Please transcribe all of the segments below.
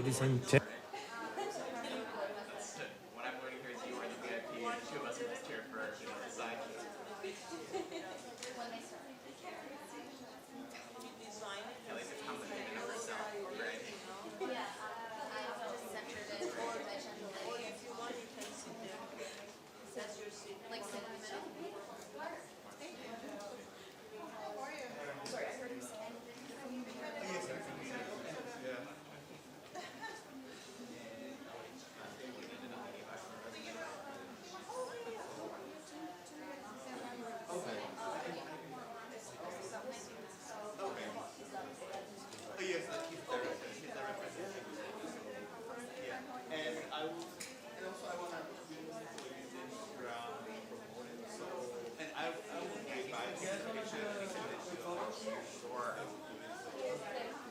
Ladies and gentlemen. What I'm learning here is you are the VIP and two of us in this chair for the side. At least it's complicated of itself, right?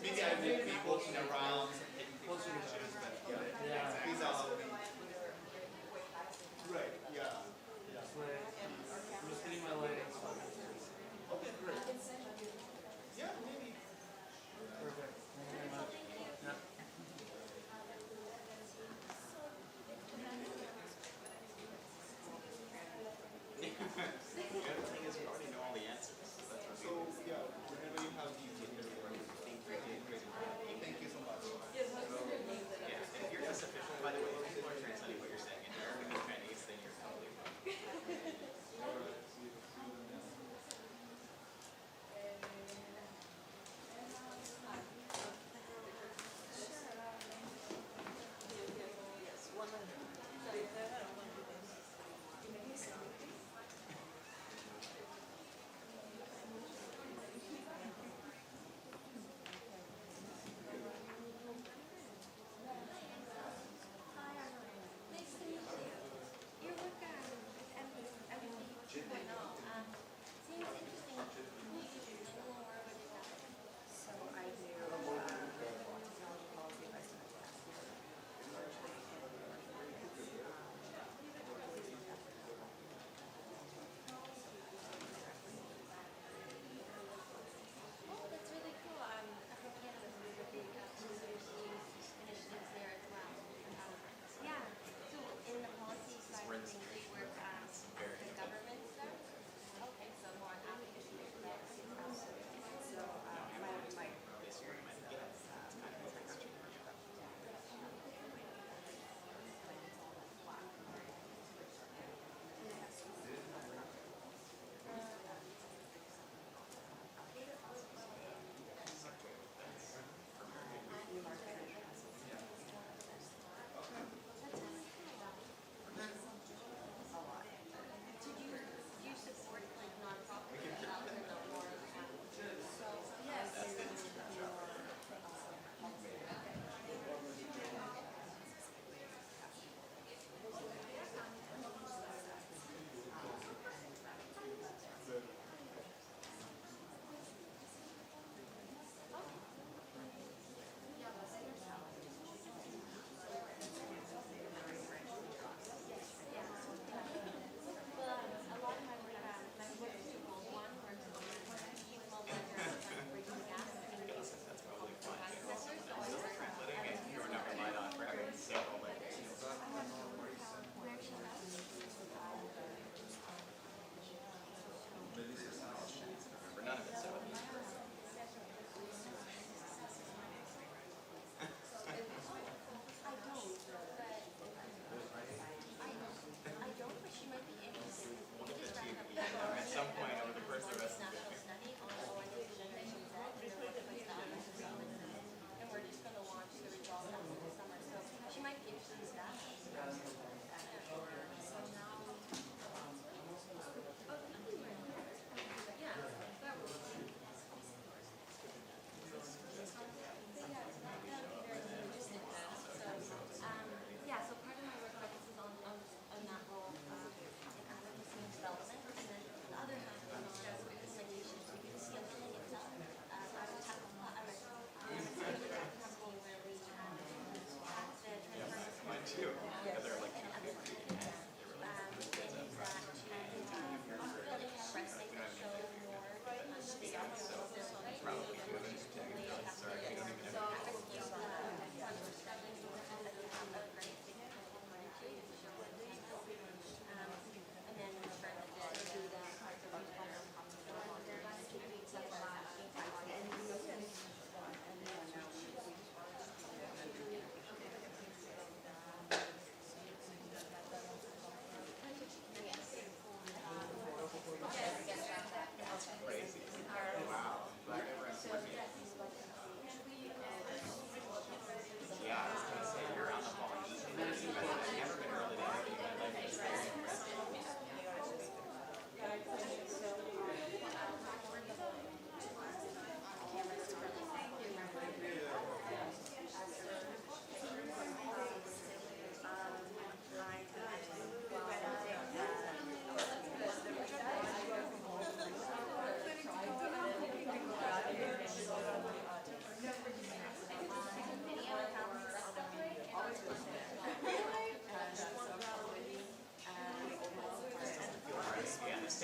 Maybe I may be walking around and taking pictures, but yeah, these are right. Yeah. I'm just getting my lighting. Okay, great. Yeah, maybe. Perfect. Thank you very much. Yeah. The other thing is we already know all the answers. So yeah, whenever you have these interviews, thank you so much. Yeah, and here's this official, by the way.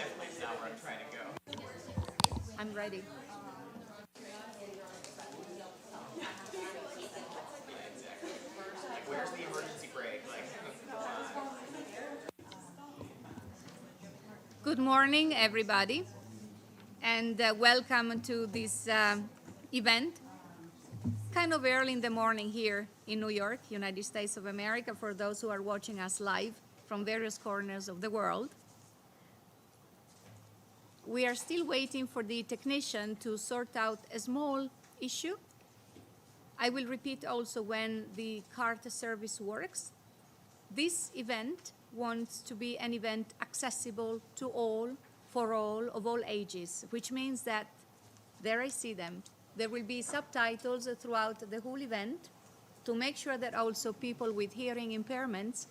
definitely not where I'm trying to go. I'm ready. Like, where's the emergency brake? Like, Good morning, everybody, and welcome to this event. Kind of early in the morning here in New York, United States of America, for those who are watching us live from various corners of the world. We are still waiting for the technician to sort out a small issue. I will repeat also when the cart service works. This event wants to be an event accessible to all, for all, of all ages, which means that, there I see them, there will be subtitles throughout the whole event to make sure that also people with hearing impairments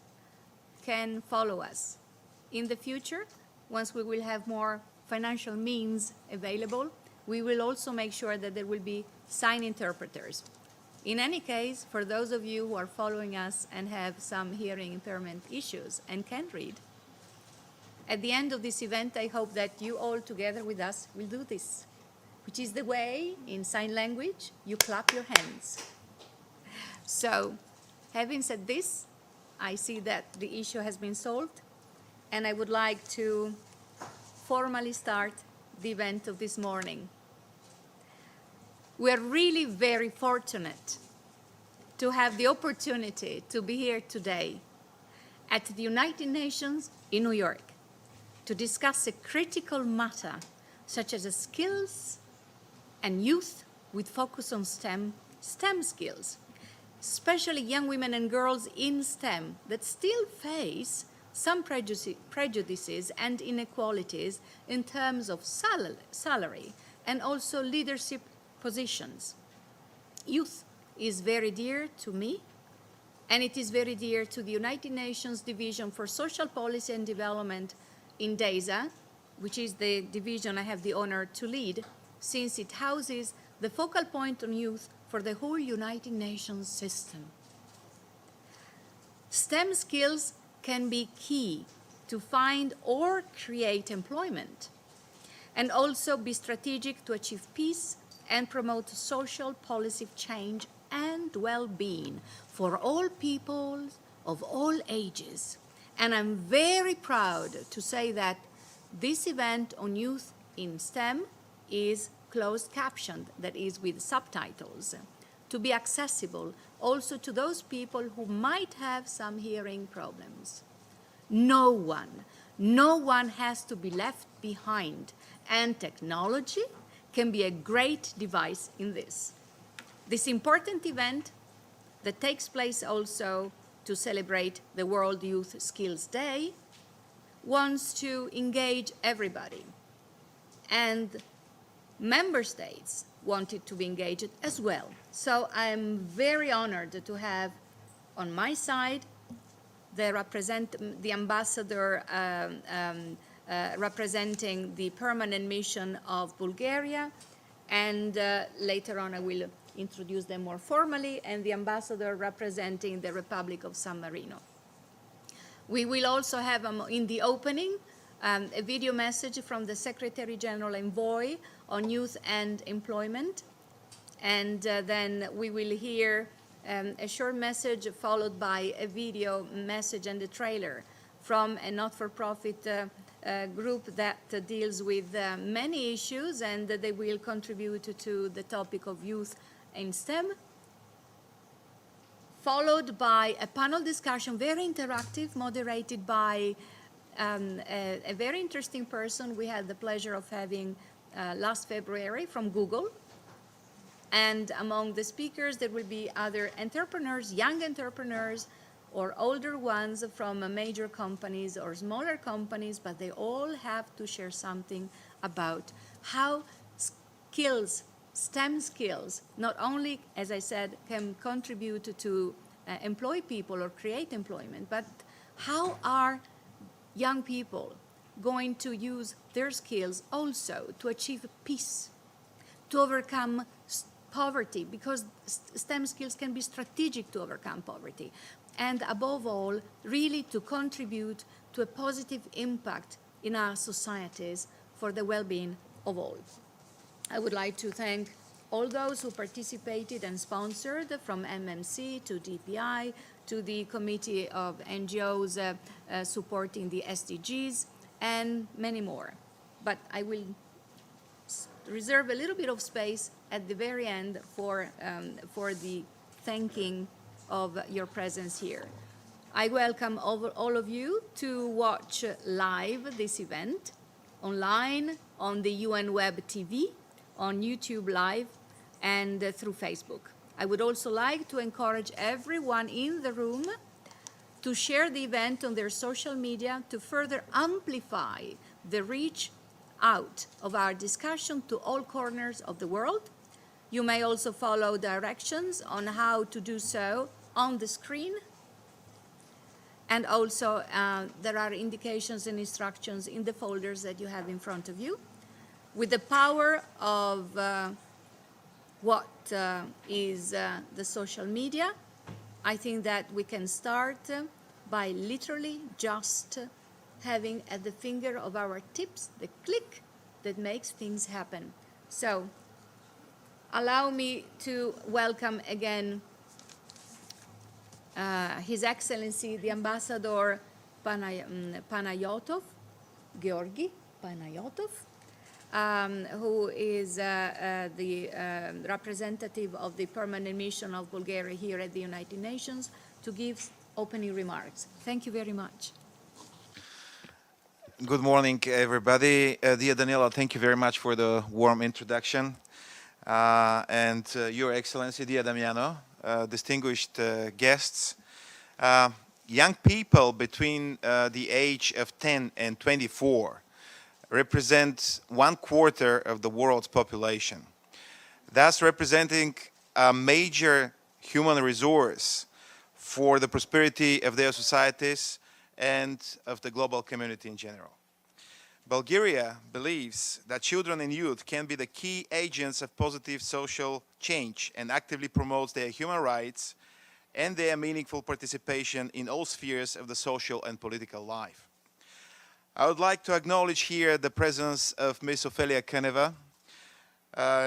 can follow us. In the future, once we will have more financial means available, we will also make sure that there will be sign interpreters. In any case, for those of you who are following us and have some hearing impairment issues and can't read, at the end of this event, I hope that you all together with us will do this, which is the way in sign language you clap your hands. So, having said this, I see that the issue has been solved, and I would like to formally start the event of this morning. We are really very fortunate to have the opportunity to be here today at the United Nations in New York to discuss a critical matter such as skills and youth with focus on STEM skills, especially young women and girls in STEM that still face some prejudices and inequalities in terms of salary and also leadership positions. Youth is very dear to me, and it is very dear to the United Nations Division for Social Policy and Development in DASA, which is the division I have the honor to lead, since it houses the focal point on youth for the whole United Nations system. STEM skills can be key to find or create employment, and also be strategic to achieve peace and promote social policy change and well-being for all people of all ages. And I'm very proud to say that this event on youth in STEM is closed captioned, that is with subtitles, to be accessible also to those people who might have some hearing problems. No one has to be left behind, and technology can be a great device in this. This important event that takes place also to celebrate the World Youth Skills Day wants to engage everybody, and member states wanted to be engaged as well. So I'm very honored to have on my side the ambassador representing the permanent mission of Bulgaria, and later on I will introduce them more formally, and the ambassador representing the Republic of San Marino. We will also have in the opening a video message from the Secretary General Envoy on youth and employment, and then we will hear a short message followed by a video message and a trailer from a not-for-profit group that deals with many issues, and they will contribute to the topic of youth in STEM, followed by a panel discussion, very interactive, moderated by a very interesting person we had the pleasure of having last February from Google. And among the speakers, there will be other entrepreneurs, young entrepreneurs, or older ones from major companies or smaller companies, but they all have to share something about how skills, STEM skills, not only, as I said, can contribute to employ people or create employment, but how are young people going to use their skills also to achieve peace, to overcome poverty, because STEM skills can be strategic to overcome poverty, and above all, really to contribute to a positive impact in our societies for the well-being of all. I would like to thank all those who participated and sponsored, from MMC to DPI to the Committee of NGOs supporting the SDGs, and many more. But I will reserve a little bit of space at the very end for the thanking of your presence here. I welcome all of you to watch live this event online on the UN Web TV, on YouTube Live, and through Facebook. I would also like to encourage everyone in the room to share the event on their social media to further amplify the reach out of our discussion to all corners of the world. You may also follow directions on how to do so on the screen. And also, there are indications and instructions in the folders that you have in front of you. With the power of what is the social media, I think that we can start by literally just having at the finger of our tips the click that makes things happen. So, allow me to welcome again His Excellency the Ambassador Panayotov, Georgi Panayotov, who is the representative of the permanent mission of Bulgaria here at the United Nations, to give opening remarks. Thank you very much. Good morning, everybody. Dear Daniela, thank you very much for the warm introduction. And Your Excellency, dear Damiano, distinguished guests, young people between the age of 10 and 24 represent 1/4 of the world's population, thus representing a major human resource for the prosperity of their societies and of the global community in general. Bulgaria believes that children and youth can be the key agents of positive social change and actively promotes their human rights and their meaningful participation in all spheres of the social and political life. I would like to acknowledge here the presence of Ms. Ofelia Kaneva.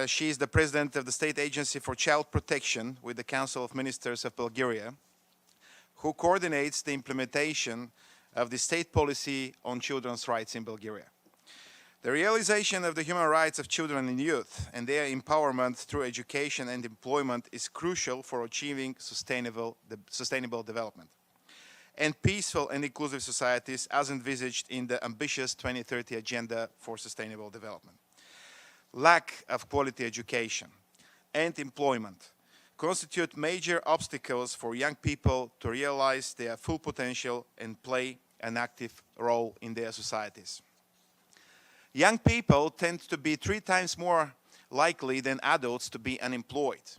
She is the president of the State Agency for Child Protection with the Council of Ministers of Bulgaria, who coordinates the implementation of the state policy on children's rights in Bulgaria. The realization of the human rights of children and youth and their empowerment through education and employment is crucial for achieving sustainable development and peaceful and inclusive societies as envisaged in the ambitious 2030 Agenda for Sustainable Development. Lack of quality education and employment constitute major obstacles for young people to realize their full potential and play an active role in their societies. Young people tend to be 3 times more likely than adults to be unemployed.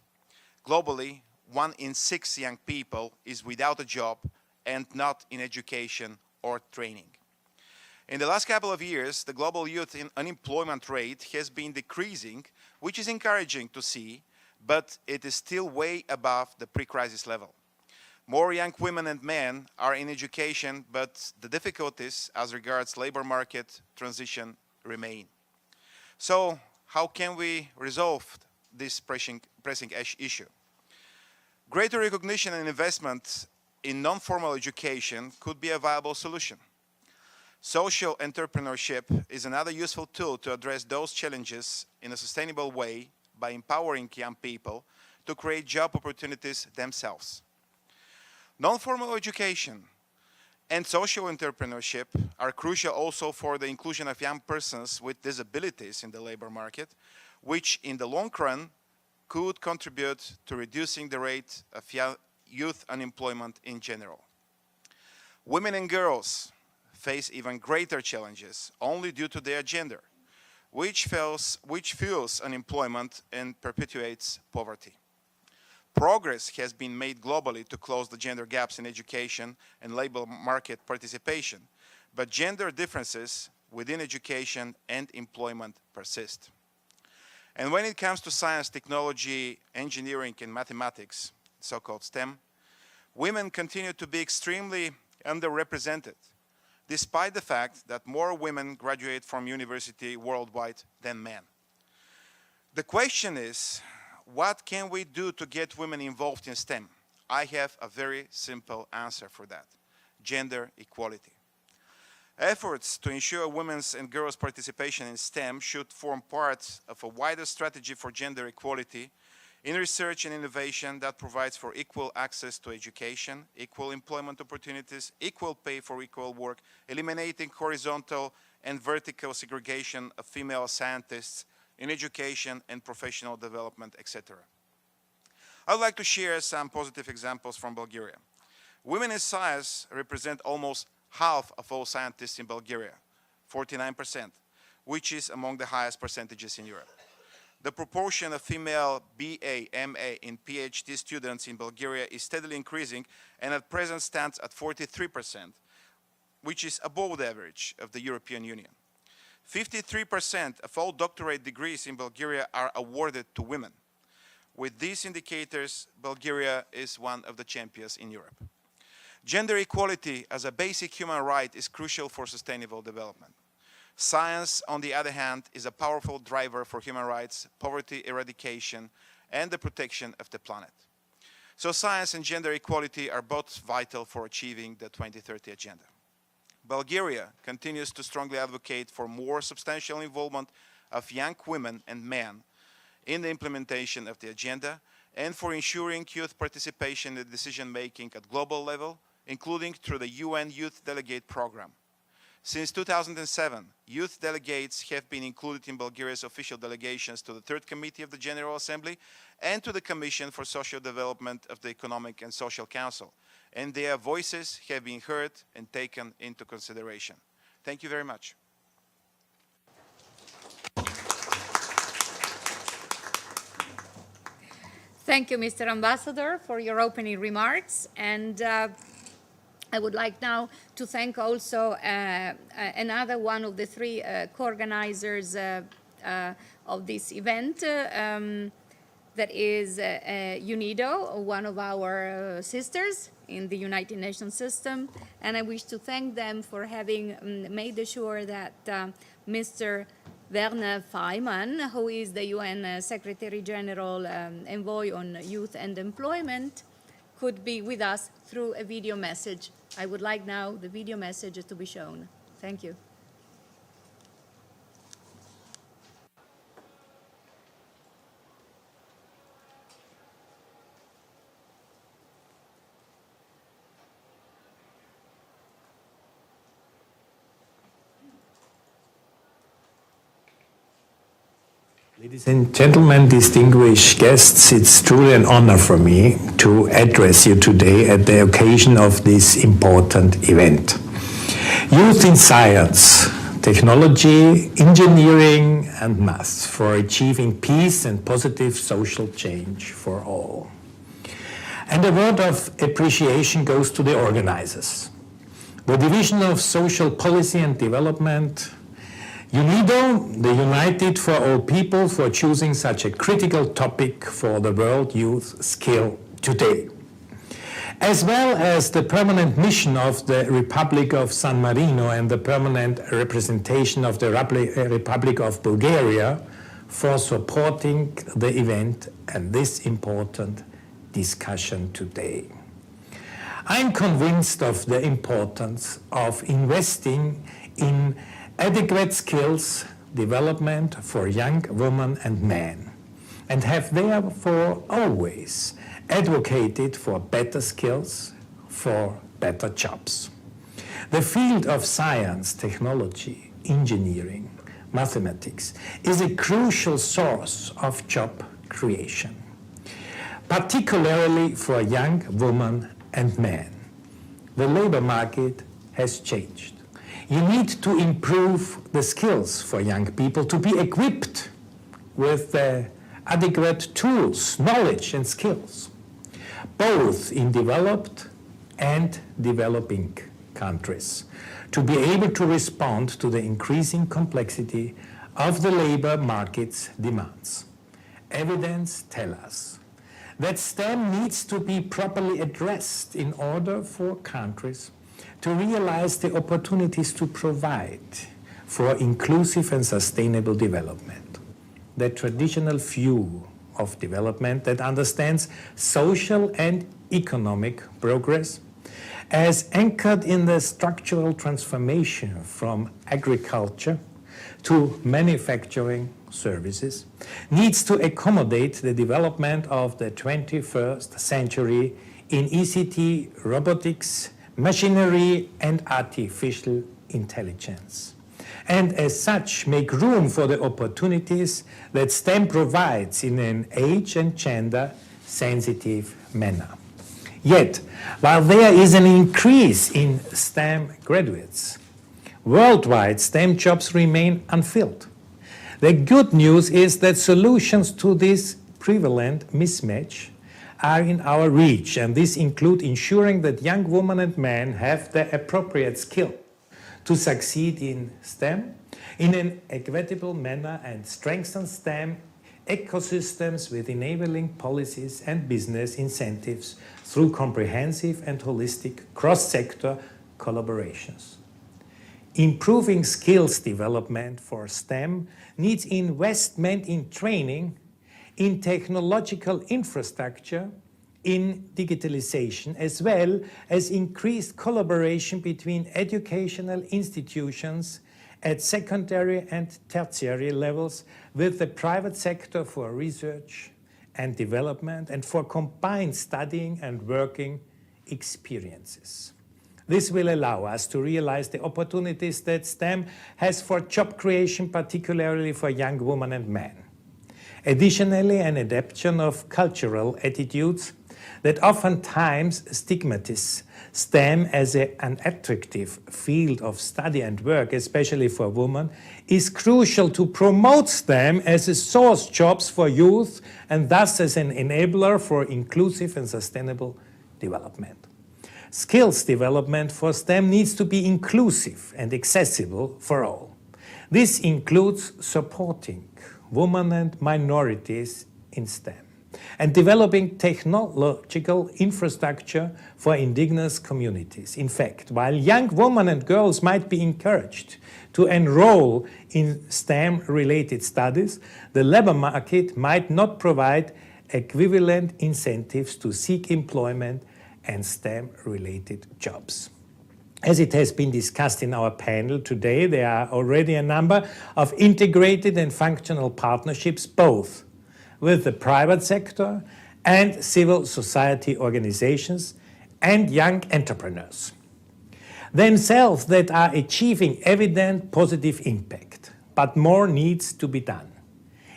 Globally, 1 in 6 young people is without a job and not in education or training. In the last couple of years, the global youth unemployment rate has been decreasing, which is encouraging to see, but it is still way above the pre-crisis level. More young women and men are in education, but the difficulties as regards labor market transition remain. So, how can we resolve this pressing issue? Greater recognition and investment in non-formal education could be a viable solution. Social entrepreneurship is another useful tool to address those challenges in a sustainable way by empowering young people to create job opportunities themselves. Non-formal education and social entrepreneurship are crucial also for the inclusion of young persons with disabilities in the labor market, which in the long run could contribute to reducing the rate of youth unemployment in general. Women and girls face even greater challenges only due to their gender, which fuels unemployment and perpetuates poverty. Progress has been made globally to close the gender gaps in education and labor market participation, but gender differences within education and employment persist. And when it comes to science, technology, engineering, and mathematics, so-called STEM, women continue to be extremely underrepresented. despite the fact that more women graduate from university worldwide than men. The question is, what can we do to get women involved in STEM? I have a very simple answer for that: gender equality. Efforts to ensure women's and girls' participation in STEM should form part of a wider strategy for gender equality in research and innovation that provides for equal access to education, equal employment opportunities, equal pay for equal work, eliminating horizontal and vertical segregation of female scientists in education and professional development, etc. I would like to share some positive examples from Bulgaria. Women in science represent almost half of all scientists in Bulgaria, 49%, which is among the highest percentages in Europe. The proportion of female BA, MA, and PhD students in Bulgaria is steadily increasing and at present stands at 43%, which is above the average of the European Union. 53% of all doctorate degrees in Bulgaria are awarded to women. With these indicators, Bulgaria is one of the champions in Europe. Gender equality as a basic human right is crucial for sustainable development. Science, on the other hand, is a powerful driver for human rights, poverty eradication, and the protection of the planet. So science and gender equality are both vital for achieving the 2030 agenda. Bulgaria continues to strongly advocate for more substantial involvement of young women and men in the implementation of the agenda and for ensuring youth participation in decision-making at global level, including through the UN Youth Delegate Program. Since 2007, youth delegates have been included in Bulgaria's official delegations to the Third Committee of the General Assembly and to the Commission for Social Development of the Economic and Social Council, and their voices have been heard and taken into consideration. Thank you very much. Thank you, Mr. Ambassador, for your opening remarks. And I would like now to thank also another one of the three co-organizers of this event, that is UNIDO, one of our sisters in the United Nations system. And I wish to thank them for having made sure that Mr. Werner Faymann, who is the UN Secretary General Envoy on Youth and Employment, could be with us through a video message. I would like now the video message to be shown. Thank you. Ladies and gentlemen, distinguished guests, it's truly an honor for me to address you today at the occasion of this important event. Youth in science, technology, engineering, and maths for achieving peace and positive social change for all. And a word of appreciation goes to the organizers. The Division of Social Policy and Development, UNIDO, the United for All People, for choosing such a critical topic for the World Youth Skill today, as well as the permanent mission of the Republic of San Marino and the permanent representation of the Republic of Bulgaria for supporting the event and this important discussion today. I'm convinced of the importance of investing in adequate skills development for young women and men, and have therefore always advocated for better skills, for better jobs. The field of science, technology, engineering, mathematics is a crucial source of job creation, particularly for young women and men. The labor market has changed. You need to improve the skills for young people to be equipped with adequate tools, knowledge, and skills, both in developed and developing countries, to be able to respond to the increasing complexity of the labor market's demands. Evidence tells us that STEM needs to be properly addressed in order for countries to realize the opportunities to provide for inclusive and sustainable development. The traditional view of development that understands social and economic progress as anchored in the structural transformation from agriculture to manufacturing services needs to accommodate the development of the 21st century in ECT, robotics, machinery, and artificial intelligence, and as such make room for the opportunities that STEM provides in an age and gender sensitive manner. Yet, while there is an increase in STEM graduates, worldwide STEM jobs remain unfilled. The good news is that solutions to this prevalent mismatch are in our reach, and this includes ensuring that young women and men have the appropriate skill to succeed in STEM in an equitable manner and strengthen STEM ecosystems with enabling policies and business incentives through comprehensive and holistic cross-sector collaborations. Improving skills development for STEM needs investment in training, in technological infrastructure, in digitalization, as well as increased collaboration between educational institutions at secondary and tertiary levels with the private sector for research and development and for combined studying and working experiences. This will allow us to realize the opportunities that STEM has for job creation, particularly for young women and men. Additionally, an adaptation of cultural attitudes that oftentimes stigmatize STEM as an unattractive field of study and work, especially for women, is crucial to promote STEM as a source jobs for youth and thus as an enabler for inclusive and sustainable development. Skills development for STEM needs to be inclusive and accessible for all. This includes supporting women and minorities in STEM and developing technological infrastructure for indigenous communities. In fact, while young women and girls might be encouraged to enroll in STEM-related studies, the labor market might not provide equivalent incentives to seek employment and STEM-related jobs. As it has been discussed in our panel today, there are already a number of integrated and functional partnerships, both with the private sector and civil society organizations and young entrepreneurs themselves that are achieving evident positive impact, but more needs to be done.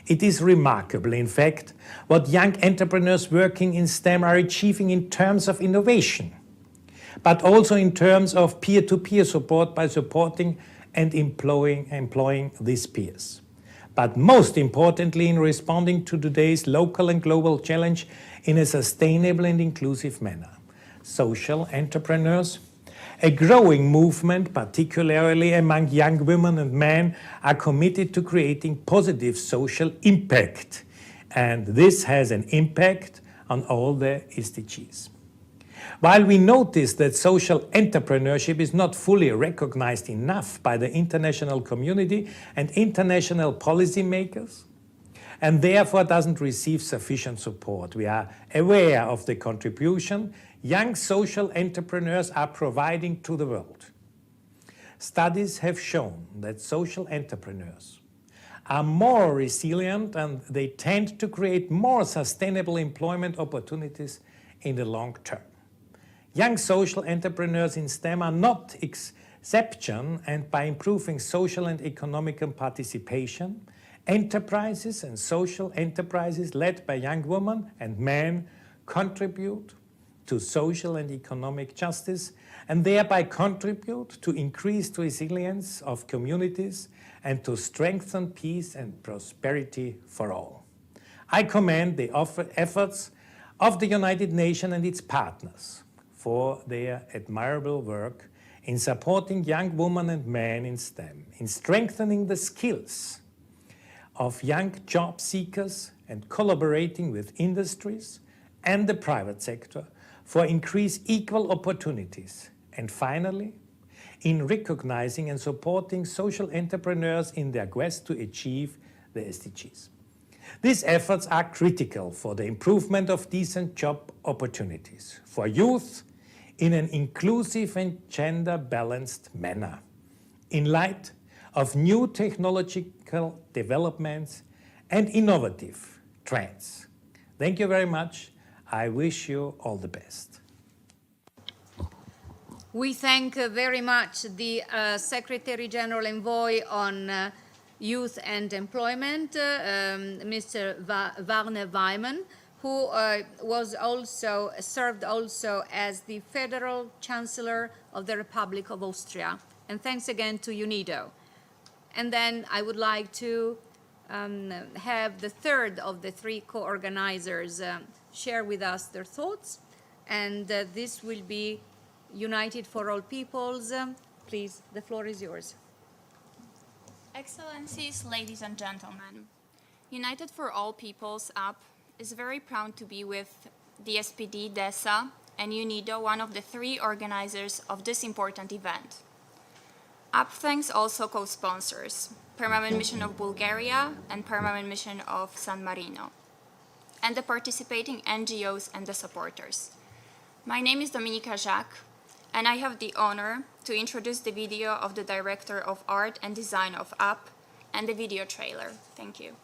It is remarkable, in fact, what young entrepreneurs working in STEM are achieving in terms of innovation, but also in terms of peer-to-peer support by supporting and employing these peers. But most importantly, in responding to today's local and global challenge in a sustainable and inclusive manner. Social entrepreneurs, a growing movement, particularly among young women and men, are committed to creating positive social impact. And this has an impact on all the SDGs. While we notice that social entrepreneurship is not fully recognized enough by the international community and international policymakers, and therefore doesn't receive sufficient support, we are aware of the contribution young social entrepreneurs are providing to the world. Studies have shown that social entrepreneurs are more resilient and they tend to create more sustainable employment opportunities in the long term. Young social entrepreneurs in STEM are not exception, and by improving social and economic participation, enterprises and social enterprises led by young women and men contribute to social and economic justice and thereby contribute to increased resilience of communities and to strengthen peace and prosperity for all. I commend the efforts of the United Nations and its partners for their admirable work in supporting young women and men in STEM, in strengthening the skills of young job seekers and collaborating with industries and the private sector for increased equal opportunities And finally, in recognizing and supporting social entrepreneurs in their quest to achieve the SDGs. These efforts are critical for the improvement of decent job opportunities for youth in an inclusive and gender-balanced manner, in light of new technological developments and innovative trends. Thank you very much. I wish you all the best. We thank very much the Secretary General Envoy on Youth and Employment, Mr. Warner Weimann, who served also as the Federal Chancellor of the Republic of Austria. And thanks again to UNIDO. And then I would like to have the third of the three co-organizers share with us their thoughts. And this will be United for All Peoples. Please, the floor is yours. Excellencies, ladies and gentlemen, United for All Peoples app is very proud to be with the SPD, DESA, and UNIDO, one of the three organizers of this important event. App thanks also co-sponsors, Permanent Mission of Bulgaria and Permanent Mission of San Marino, and the participating NGOs and the supporters. My name is Dominika Jacques, and I have the honor to introduce the video of the Director of Art and Design of App and the video trailer. Thank you.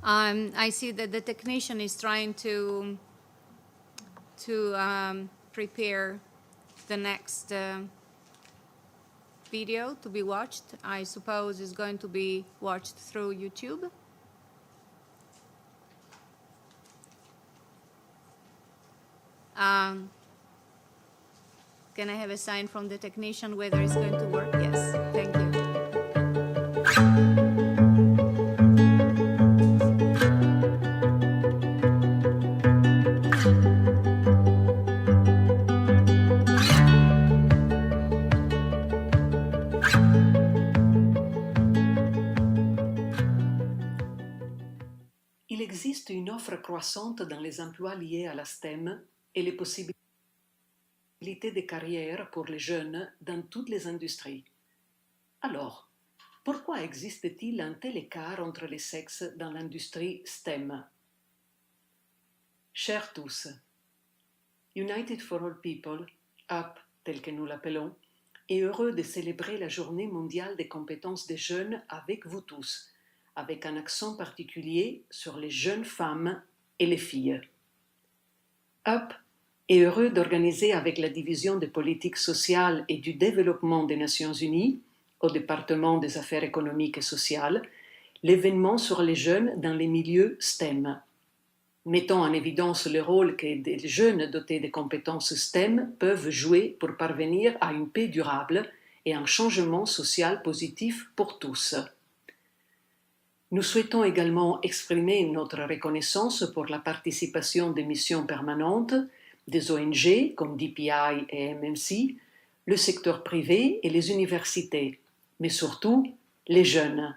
I see that the technician is trying to prepare the next video to be watched. I suppose it's going to be watched through YouTube. Can I have a sign from the technician whether it's going to work? Yes, thank you. Il existe une offre croissante dans les emplois liés à la STEM et les possibilités de carrière pour les jeunes dans toutes les industries. Alors, pourquoi existe-t-il un tel écart entre les sexes dans l'industrie STEM? Chers tous, United for All People, UP tel que nous l'appelons, est heureux de célébrer la Journée mondiale des compétences des jeunes avec vous tous, avec un accent particulier sur les jeunes femmes et les filles. UP est heureux d'organiser avec la Division des politiques sociales et du développement des Nations Unies, au département des affaires économiques et sociales, l'événement sur les jeunes dans les milieux STEM. Mettons en évidence le rôle que des jeunes dotés de compétences STEM peuvent jouer pour parvenir à une paix durable et un changement social positif pour tous. Nous souhaitons également exprimer notre reconnaissance pour la participation des missions permanentes, des ONG comme DPI et MMC, le secteur privé et les universités, mais surtout les jeunes.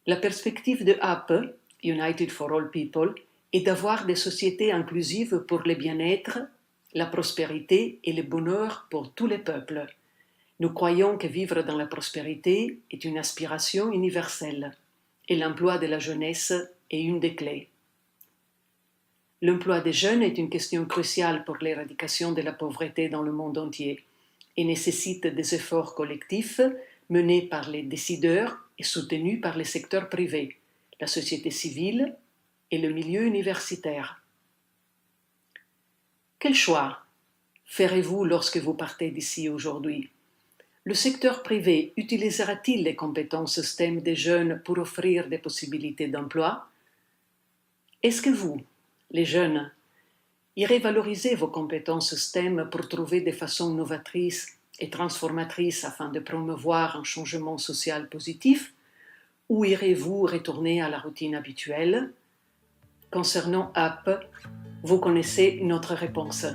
La perspective de UP, United for All People, est d'avoir des sociétés inclusives pour le bien-être, la prospérité et le bonheur pour tous les peuples. Nous croyons que vivre dans la prospérité est une aspiration universelle et l'emploi de la jeunesse est une des clés. L'emploi des jeunes est une question cruciale pour l'éradication de la pauvreté dans le monde entier et nécessite des efforts collectifs menés par les décideurs et soutenus par le secteur privé, la société civile et le milieu universitaire. Quel choix ferez-vous lorsque vous partez d'ici aujourd'hui? Le secteur privé utilisera-t-il les compétences STEM des jeunes pour offrir des possibilités d'emploi? Est-ce que vous, les jeunes, irez valoriser vos compétences STEM pour trouver des façons novatrices et transformatrices afin de promouvoir un changement social positif? Ou irez-vous retourner à la routine habituelle? Concernant UP, vous connaissez notre réponse.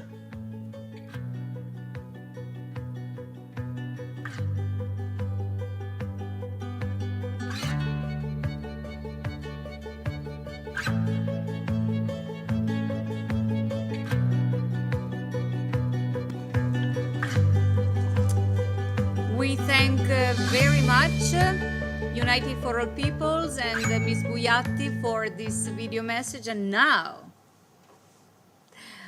We thank very much United for All Peoples and Ms. Buiatti for this video message. And now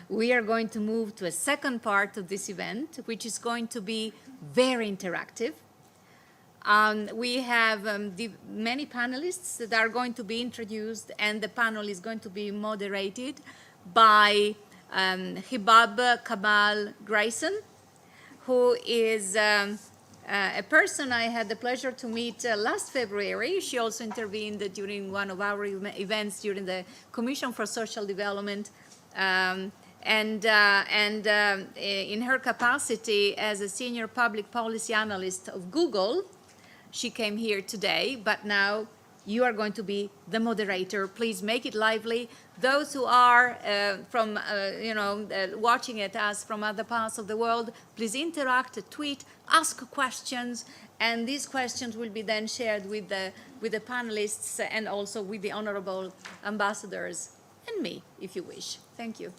we are going to move to a second part of this event, which is going to be very interactive. We have many panelists that are going to be introduced, and the panel is going to be moderated by Hibab Kamal Grayson, who is a person I had the pleasure to meet last February. She also intervened during one of our events during the Commission for Social Development. And in her capacity as a senior public policy analyst of Google, she came here today, but now you are going to be the moderator. Please make it lively. Those who are watching at us from other parts of the world, please interact, tweet, ask questions, and these questions will be then shared with the panelists and also with the honorable ambassadors and me, if you wish. Thank you.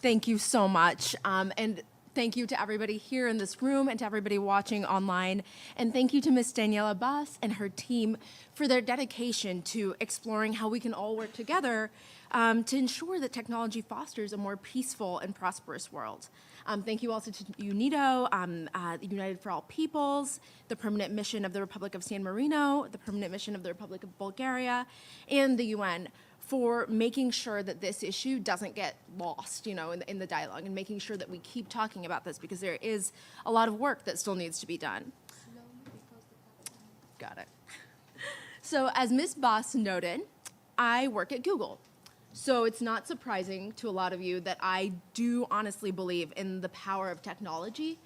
Thank you so much. And Thank you to everybody here in this room and to everybody watching online. And thank you to Ms. Daniela Bass and her team for their dedication to exploring how we can all work together to ensure that technology fosters a more peaceful and prosperous world. Thank you also to UNIDO, United for All Peoples, the Permanent Mission of the Republic of San Marino, the Permanent Mission of the Republic of Bulgaria, and the UN for making sure that this issue doesn't get lost, in the dialogue, and making sure that we keep talking about this, because there is a lot of work that still needs to be done. Got it. So as Ms. Bass noted, I work at Google. So it's not surprising to a lot of you that I do honestly believe in the power of technology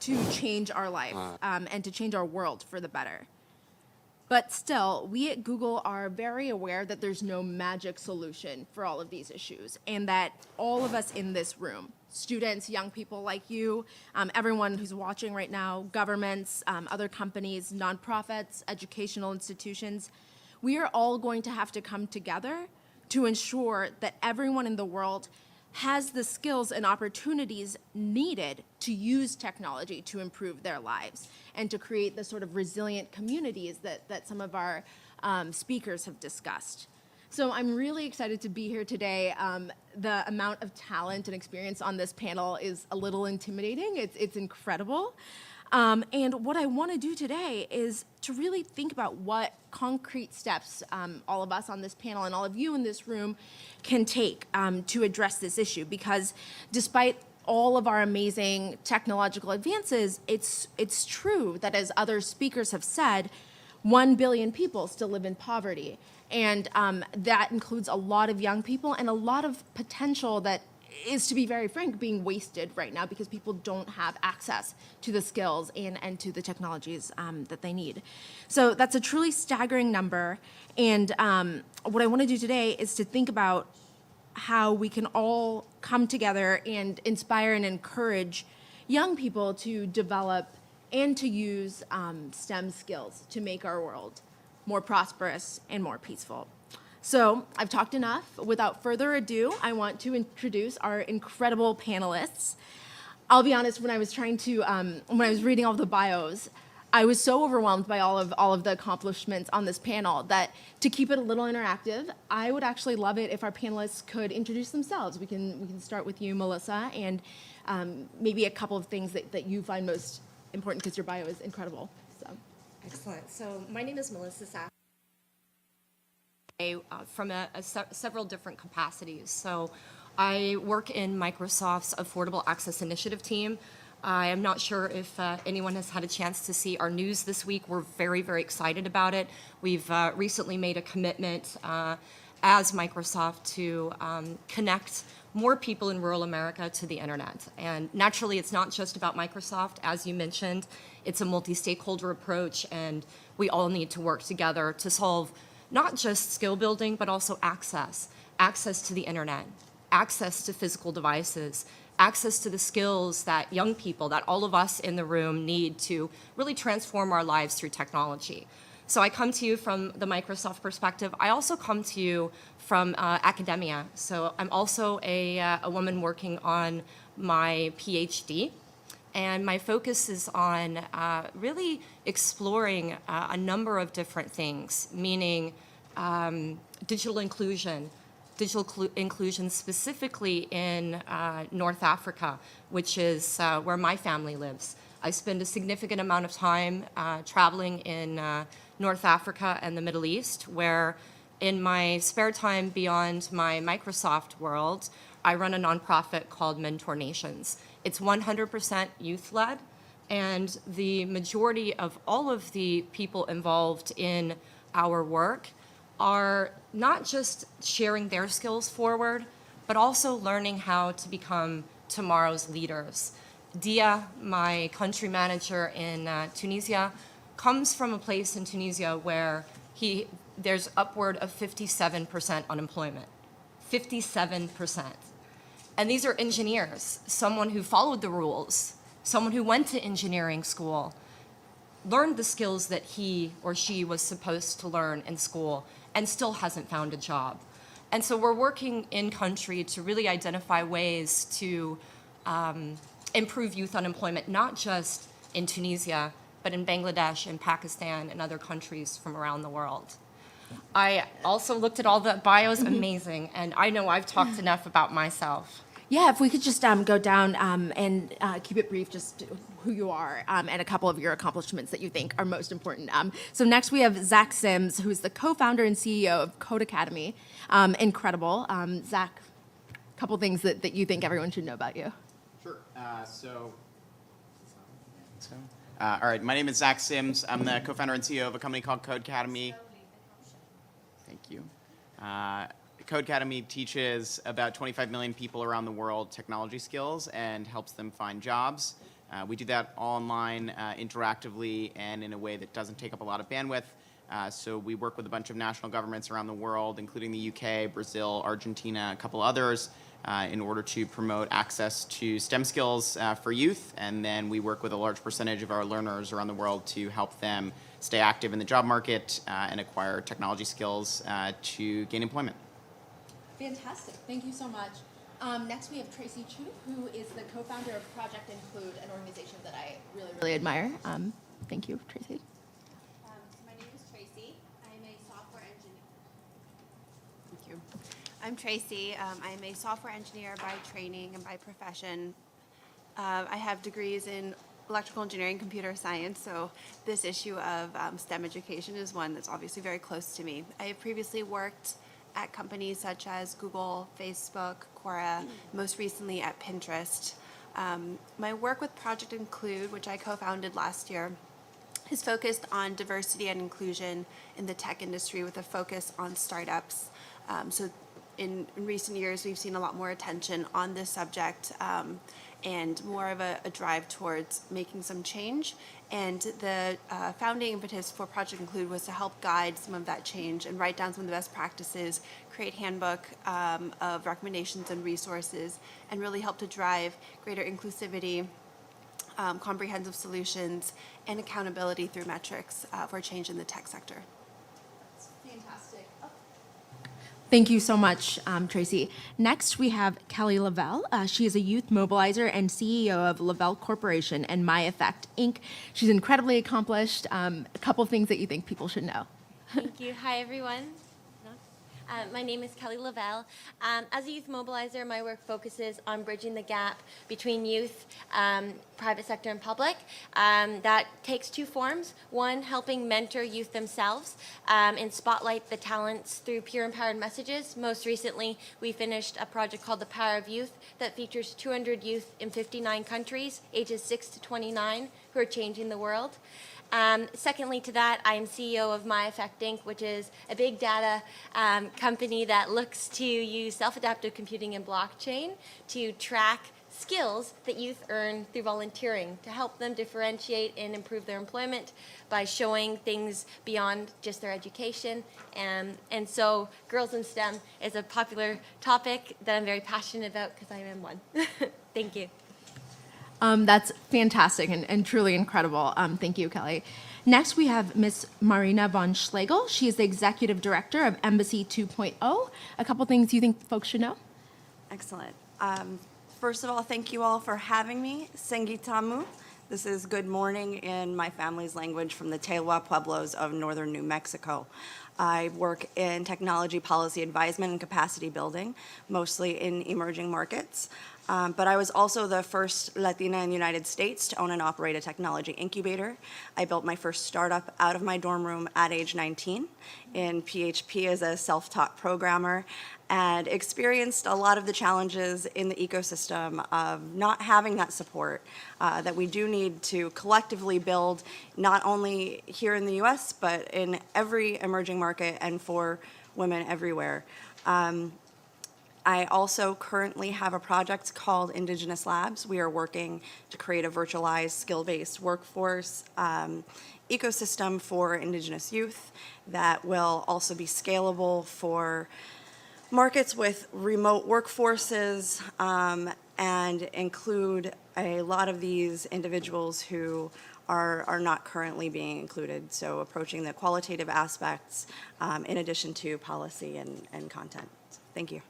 to change our life and to change our world for the better. But still, we at Google are very aware that there's no magic solution for all of these issues, and that all of us in this room, students, young people like you, everyone who's watching right now, governments, other companies, nonprofits, educational institutions, we are all going to have to come together to ensure that everyone in the world has the skills and opportunities needed to use technology to improve their lives and to create the sort of resilient communities that some of our speakers have discussed. So I'm really excited to be here today. The amount of talent and experience on this panel is a little intimidating. It's incredible. And what I want to do today is to really think about what concrete steps all of us on this panel and all of you in this room can take to address this issue. Because despite all of our amazing technological advances, it's true that, as other speakers have said, 1 billion people still live in poverty. And that includes a lot of young people and a lot of potential that is, to be very frank, being wasted right now because people don't have access to the skills and to the technologies that they need. So that's a truly staggering number. And what I want to do today is to think about how we can all come together and inspire and encourage young people to develop and to use STEM skills to make our world more prosperous and more peaceful. So I've talked enough. Without further ado, I want to introduce our incredible panelists. I'll be honest, when I was reading all of the bios, I was so overwhelmed by all of the accomplishments on this panel that, to keep it a little interactive, I would actually love it if our panelists could introduce themselves. We can start with you, Melissa, and maybe a couple of things that you find most important, because your bio is incredible. So. Excellent. So my name is Melissa Sack. From several different capacities. So I work in Microsoft's Affordable Access Initiative team. I am not sure if anyone has had a chance to see our news this week. We're very, very excited about it. We've recently made a commitment as Microsoft to connect more people in rural America to the internet. And naturally, it's not just about Microsoft. As you mentioned, it's a multi-stakeholder approach, and we all need to work together to solve not just skill building, but also access to the internet, access to physical devices, access to the skills that young people, that all of us in the room need to really transform our lives through technology. So I come to you from the Microsoft perspective. I also come to you from academia. So I'm also a woman working on my PhD. And my focus is on really exploring a number of different things, meaning digital inclusion specifically in North Africa, which is where my family lives. I spend a significant amount of time traveling in North Africa and the Middle East, where in my spare time beyond my Microsoft world, I run a nonprofit called Mentor Nations. It's 100% youth-led, and the majority of all of the people involved in our work are not just sharing their skills forward, but also learning how to become tomorrow's leaders. Dia, my country manager in Tunisia, comes from a place in Tunisia where there's upward of 57% unemployment. 57%. And these are engineers, someone who followed the rules, someone who went to engineering school, learned the skills that he or she was supposed to learn in school, and still hasn't found a job. And so we're working in country to really identify ways to improve youth unemployment, not just in Tunisia, but in Bangladesh and Pakistan and other countries from around the world. I also looked at all the bios, amazing, and I know I've talked enough about myself. Yeah, if we could just go down and keep it brief, just who you are and a couple of your accomplishments that you think are most important. So next we have Zach Sims, who's the co-founder and CEO of Code Academy. Incredible. Zach, a couple things that you think everyone should know about you. Sure. All right, my name is Zach Sims. I'm the co-founder and CEO of a company called Code Academy. Thank you. Code Academy teaches about 25 million people around the world technology skills and helps them find jobs. We do that online, interactively, and in a way that doesn't take up a lot of bandwidth. So we work with a bunch of national governments around the world, including the UK, Brazil, Argentina, a couple others, in order to promote access to STEM skills for youth. And then we work with a large percentage of our learners around the world to help them stay active in the job market and acquire technology skills to gain employment. Fantastic. Thank you so much. Next, we have Tracy Chu, who is the co-founder of Project Include, an organization that I really admire. Thank you, Tracy. My name is Tracy. I'm a software engineer. Thank you. I'm Tracy. I'm a software engineer by training and by profession. I have degrees in electrical engineering, computer science, so this issue of STEM education is one that's obviously very close to me. I have previously worked at companies such as Google, Facebook, Quora, most recently at Pinterest. My work with Project Include, which I co-founded last year, is focused on diversity and inclusion in the tech industry with a focus on startups. So in recent years, we've seen a lot more attention on this subject and more of a drive towards making some change. And the founding impetus for Project Include was to help guide some of that change and write down some of the best practices, create handbook of recommendations and resources, and really help to drive greater inclusivity, comprehensive solutions, and accountability through metrics for change in the tech sector. Fantastic. Thank you so much, Tracy. Next, we have Kelly Labelle. She is a youth mobilizer and CEO of Labelle Corporation and My Effect, Inc. She's incredibly accomplished. A couple of things that you think people should know. Thank you. Hi, everyone. My name is Kelly Labelle. As a youth mobilizer, my work focuses on bridging the gap between youth, private sector, and public. That takes two forms. One, helping mentor youth themselves and spotlight the talents through peer-empowered messages. Most recently, we finished a project called The Power of Youth that features 200 youth in 59 countries, ages 6 to 29, who are changing the world. Secondly to that, I am CEO of My Effect, Inc., which is a big data company that looks to use self-adaptive computing and blockchain to track skills that youth earn through volunteering to help them differentiate and improve their employment by showing things beyond just their education. And so Girls in STEM is a popular topic that I'm very passionate about because I am one. Thank you. That's fantastic and truly incredible. Thank you, Kelly. Next, we have Miss Marina von Schlegel. She is the Executive Director of Embassy 2.0. A couple things you think folks should know? Excellent. First of all, thank you all for having me. Sengitamu. This is good morning in my family's language from the Tewa Pueblos of northern New Mexico. I work in technology policy advisement and capacity building, mostly in emerging markets. But I was also the first Latina in the United States to own and operate a technology incubator. I built my first startup out of my dorm room at age 19 in PHP as a self-taught programmer and experienced a lot of the challenges in the ecosystem of not having that support that we do need to collectively build, not only here in the US, but in every emerging market and for women everywhere. I also currently have a project called Indigenous Labs. We are working to create a virtualized skill-based workforce ecosystem for Indigenous youth that will also be scalable for markets with remote workforces and include a lot of these individuals who are not currently being included. So approaching the qualitative aspects in addition to policy and content. Thank you.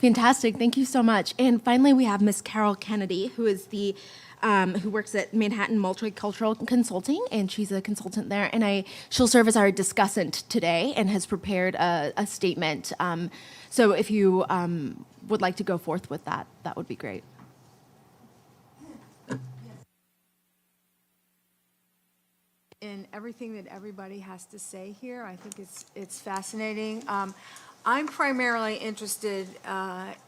Fantastic. Thank you so much. And finally, we have Miss Carol Kennedy, who is the who works at Manhattan Multicultural Consulting, and she's a consultant there. And she'll serve as our discussant today, and has prepared a statement. So if you would like to go forth with that, that would be great. In everything that everybody has to say here. I think it's fascinating. I'm primarily interested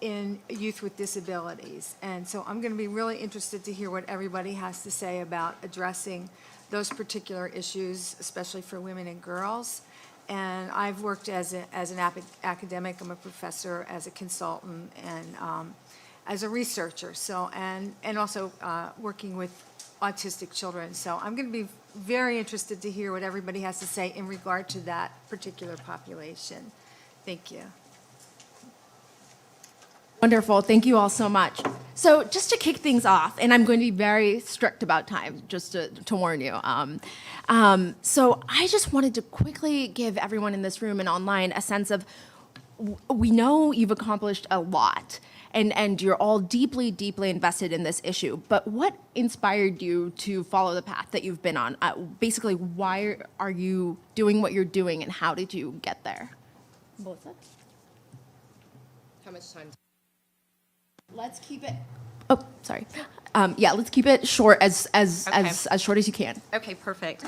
in youth with disabilities, and so I'm going to be really interested to hear what everybody has to say about addressing those particular issues, especially for women and girls. And I've worked as an academic. I'm a professor, as a consultant, and as a researcher. So and also working with autistic children. So I'm going to be very interested to hear what everybody has to say in regard to that particular population. Thank you. Wonderful. Thank you all so much. So just to kick things off, and I'm going to be very strict about time, just to warn you. So I just wanted to quickly give everyone in this room and online a sense of, we know you've accomplished a lot, and you're all deeply, deeply invested in this issue. But what inspired you to follow the path that you've been on? Basically, why are you doing what you're doing, and how did you get there? Melissa? How much time? Let's keep it. Oh, sorry. Let's keep it short, as short as you can. Okay, perfect.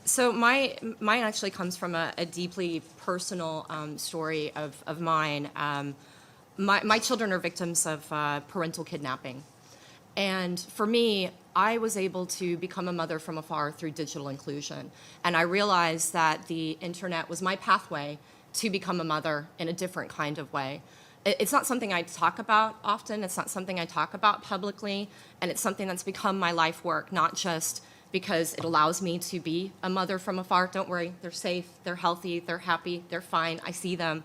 So mine actually comes from a deeply personal story of mine. My children are victims of parental kidnapping. And for me, I was able to become a mother from afar through digital inclusion. And I realized that the internet was my pathway to become a mother in a different kind of way. It's not something I talk about often. It's not something I talk about publicly. And it's something that's become my life work, not just because it allows me to be a mother from afar. Don't worry, they're safe, they're healthy, they're happy, they're fine, I see them.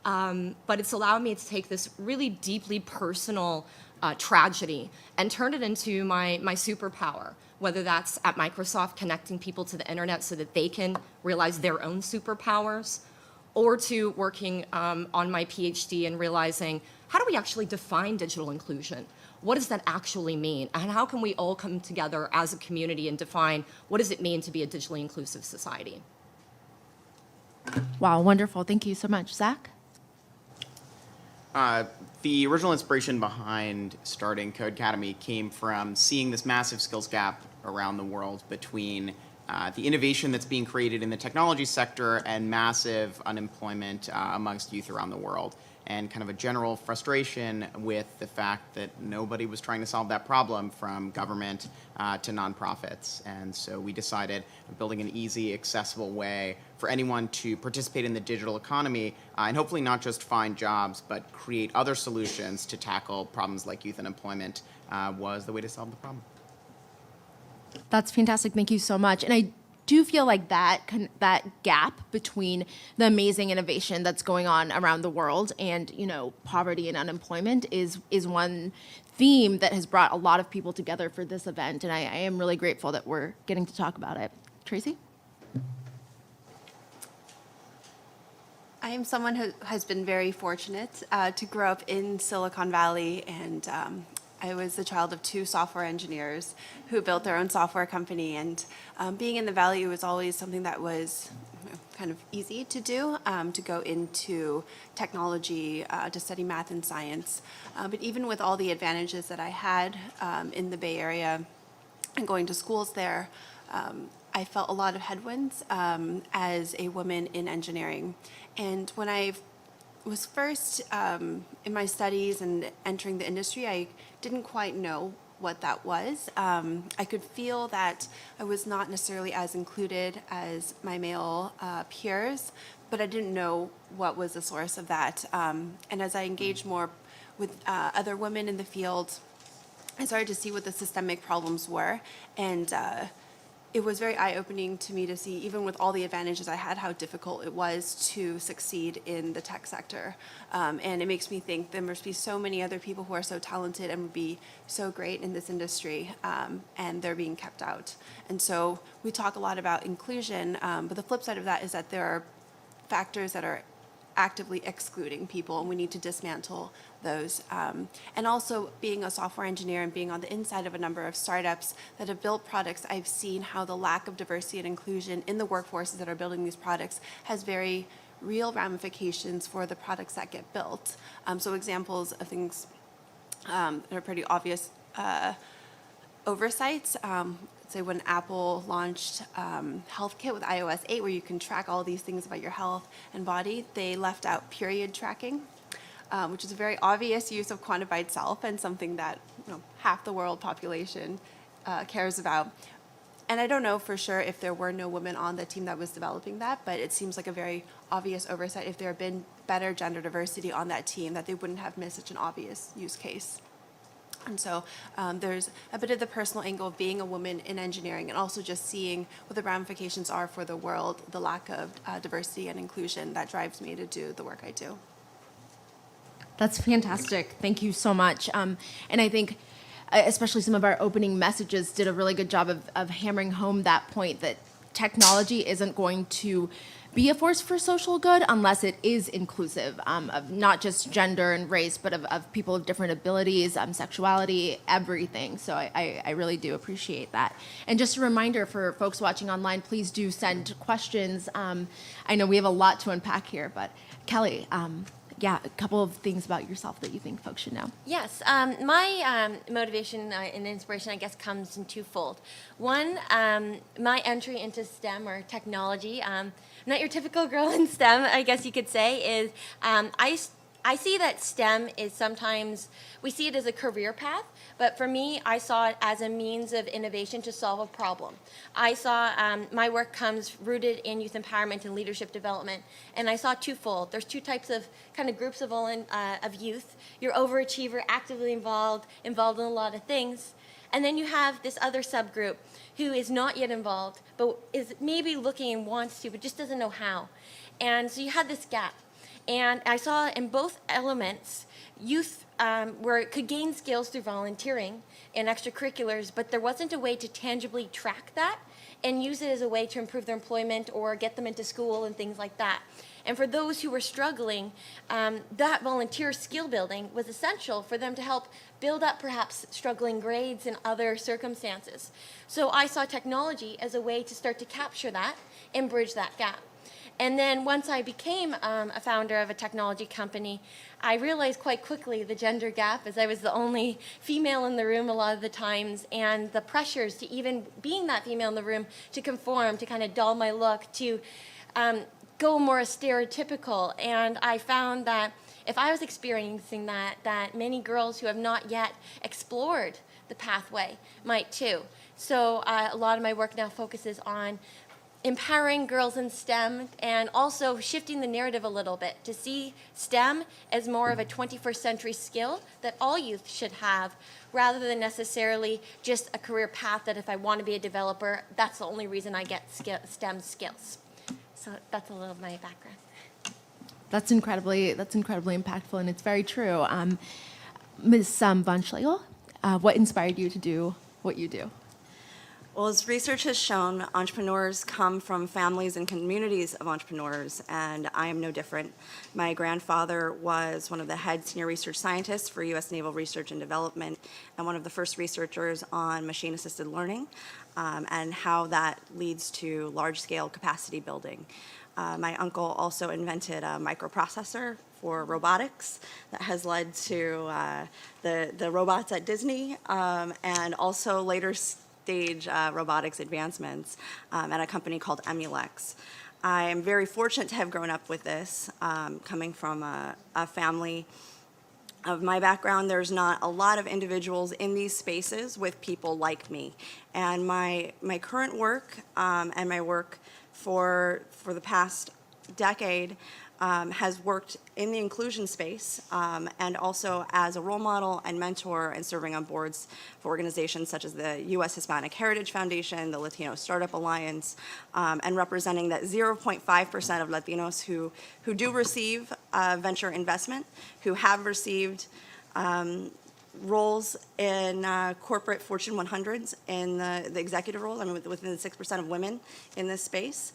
But it's allowed me to take this really deeply personal tragedy and turn it into my superpower, whether that's at Microsoft connecting people to the internet so that they can realize their own superpowers, or to working on my PhD and realizing, how do we actually define digital inclusion? What does that actually mean? And how can we all come together as a community and define what does it mean to be a digitally inclusive society? Wow, wonderful. Thank you so much. Zach? The original inspiration behind starting Code Academy came from seeing this massive skills gap around the world between the innovation that's being created in the technology sector and massive unemployment amongst youth around the world, and kind of a general frustration with the fact that nobody was trying to solve that problem, from government to nonprofits. And so we decided building an easy, accessible way for anyone to participate in the digital economy and hopefully not just find jobs, but create other solutions to tackle problems like youth unemployment was the way to solve the problem. That's fantastic. Thank you so much. And I do feel like that gap between the amazing innovation that's going on around the world and, poverty and unemployment is one theme that has brought a lot of people together for this event. And I am really grateful that we're getting to talk about it. Tracy? I am someone who has been very fortunate to grow up in Silicon Valley, and I was the child of two software engineers who built their own software company. And being in the Valley was always something that was kind of easy to do, to go into technology, to study math and science. But even with all the advantages that I had in the Bay Area and going to schools there, I felt a lot of headwinds as a woman in engineering. And when I was first in my studies and entering the industry, I didn't quite know what that was. I could feel that I was not necessarily as included as my male peers, but I didn't know what was the source of that. And as I engaged more with other women in the field, I started to see what the systemic problems were. And it was very eye-opening to me to see, even with all the advantages I had, how difficult it was to succeed in the tech sector. And it makes me think there must be so many other people who are so talented and would be so great in this industry, and they're being kept out. And so we talk a lot about inclusion, but the flip side of that is that there are factors that are actively excluding people, and we need to dismantle those. And also, being a software engineer and being on the inside of a number of startups that have built products, I've seen how the lack of diversity and inclusion in the workforces that are building these products has very real ramifications for the products that get built. So examples of things that are pretty obvious oversights. Say when Apple launched HealthKit with iOS 8, where you can track all these things about your health and body, they left out period tracking, which is a very obvious use of quantified self and something that half the world population cares about. And I don't know for sure if there were no women on the team that was developing that, but it seems like a very obvious oversight. If there had been better gender diversity on that team, that they wouldn't have missed such an obvious use case. And so there's a bit of the personal angle of being a woman in engineering, and also just seeing what the ramifications are for the world, the lack of diversity and inclusion that drives me to do the work I do. That's fantastic. Thank you so much. And I think especially some of our opening messages did a really good job of hammering home that point that technology isn't going to be a force for social good unless it is inclusive of not just gender and race, but of people of different abilities, sexuality, everything. So I really do appreciate that. And just a reminder for folks watching online, please do send questions. I know we have a lot to unpack here, but Kelly, yeah, a couple of things about yourself that you think folks should know. Yes, my motivation and inspiration, I guess, comes in twofold. One, my entry into STEM or technology, not your typical girl in STEM, I guess you could say, is I see that STEM is sometimes, we see it as a career path, but for me, I saw it as a means of innovation to solve a problem. I saw my work comes rooted in youth empowerment and leadership development, and I saw twofold. There's two types of kind of groups of youth. Your overachiever, actively involved in a lot of things, and then you have this other subgroup who is not yet involved, but is maybe looking and wants to, but just doesn't know how. And so you had this gap. And I saw in both elements, youth could gain skills through volunteering and extracurriculars, but there wasn't a way to tangibly track that and use it as a way to improve their employment or get them into school and things like that. And for those who were struggling, that volunteer skill building was essential for them to help build up perhaps struggling grades and other circumstances. So I saw technology as a way to start to capture that and bridge that gap. And then once I became a founder of a technology company, I realized quite quickly the gender gap, as I was the only female in the room a lot of the times, and the pressures to even being that female in the room to conform, to kind of dull my look, to go more stereotypical. And I found that if I was experiencing that many girls who have not yet explored the pathway might too. So a lot of my work now focuses on empowering girls in STEM and also shifting the narrative a little bit to see STEM as more of a 21st century skill that all youth should have, rather than necessarily just a career path that if I want to be a developer, that's the only reason I get STEM skills. So that's a little of my background. That's incredibly impactful, and it's very true. Ms. Von Schlegel, what inspired you to do what you do? Well, as research has shown, entrepreneurs come from families and communities of entrepreneurs, and I am no different. My grandfather was one of the head senior research scientists for U.S. Naval Research and Development, and one of the first researchers on machine-assisted learning, and how that leads to large-scale capacity building. My uncle also invented a microprocessor for robotics that has led to the robots at Disney, and also later stage robotics advancements at a company called Emulex. I am very fortunate to have grown up with this, coming from a family of my background. There's not a lot of individuals in these spaces with people like me. And my current work and my work for the past decade has worked in the inclusion space, and also as a role model and mentor and serving on boards for organizations such as the U.S. Hispanic Heritage Foundation, the Latino Startup Alliance, and representing that 0.5% of Latinos who do receive venture investment, who have received roles in corporate Fortune 100s in the executive roles. I mean, within the 6% of women in this space.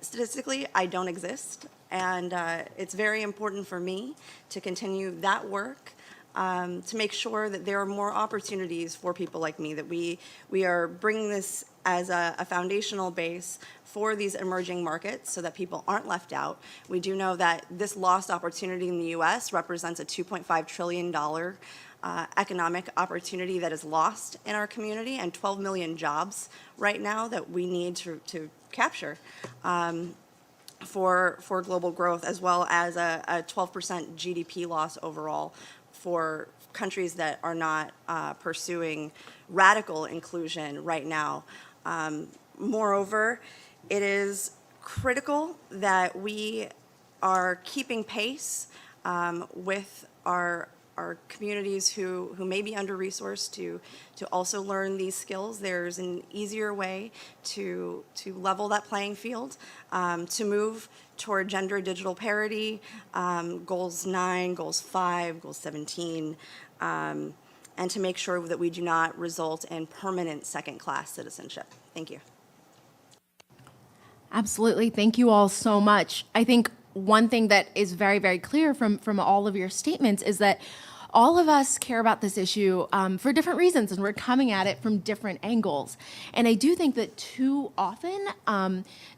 Statistically, I don't exist, and it's very important for me to continue that work to make sure that there are more opportunities for people like me, that we are bringing this as a foundational base for these emerging markets so that people aren't left out. We do know that this lost opportunity in the U.S. represents a $2.5 trillion economic opportunity that is lost in our community, and 12 million jobs right now that we need to capture for global growth, as well as a 12% GDP loss overall for countries that are not pursuing radical inclusion right now. Moreover, it is critical that we are keeping pace with our communities who may be under-resourced to also learn these skills. There's an easier way to level that playing field, to move toward gender digital parity, goals 9, goals 5, goals 17, and to make sure that we do not result in permanent second-class citizenship. Thank you. Absolutely. Thank you all so much. I think one thing that is very, very clear from all of your statements is that all of us care about this issue for different reasons, and we're coming at it from different angles. And I do think that too often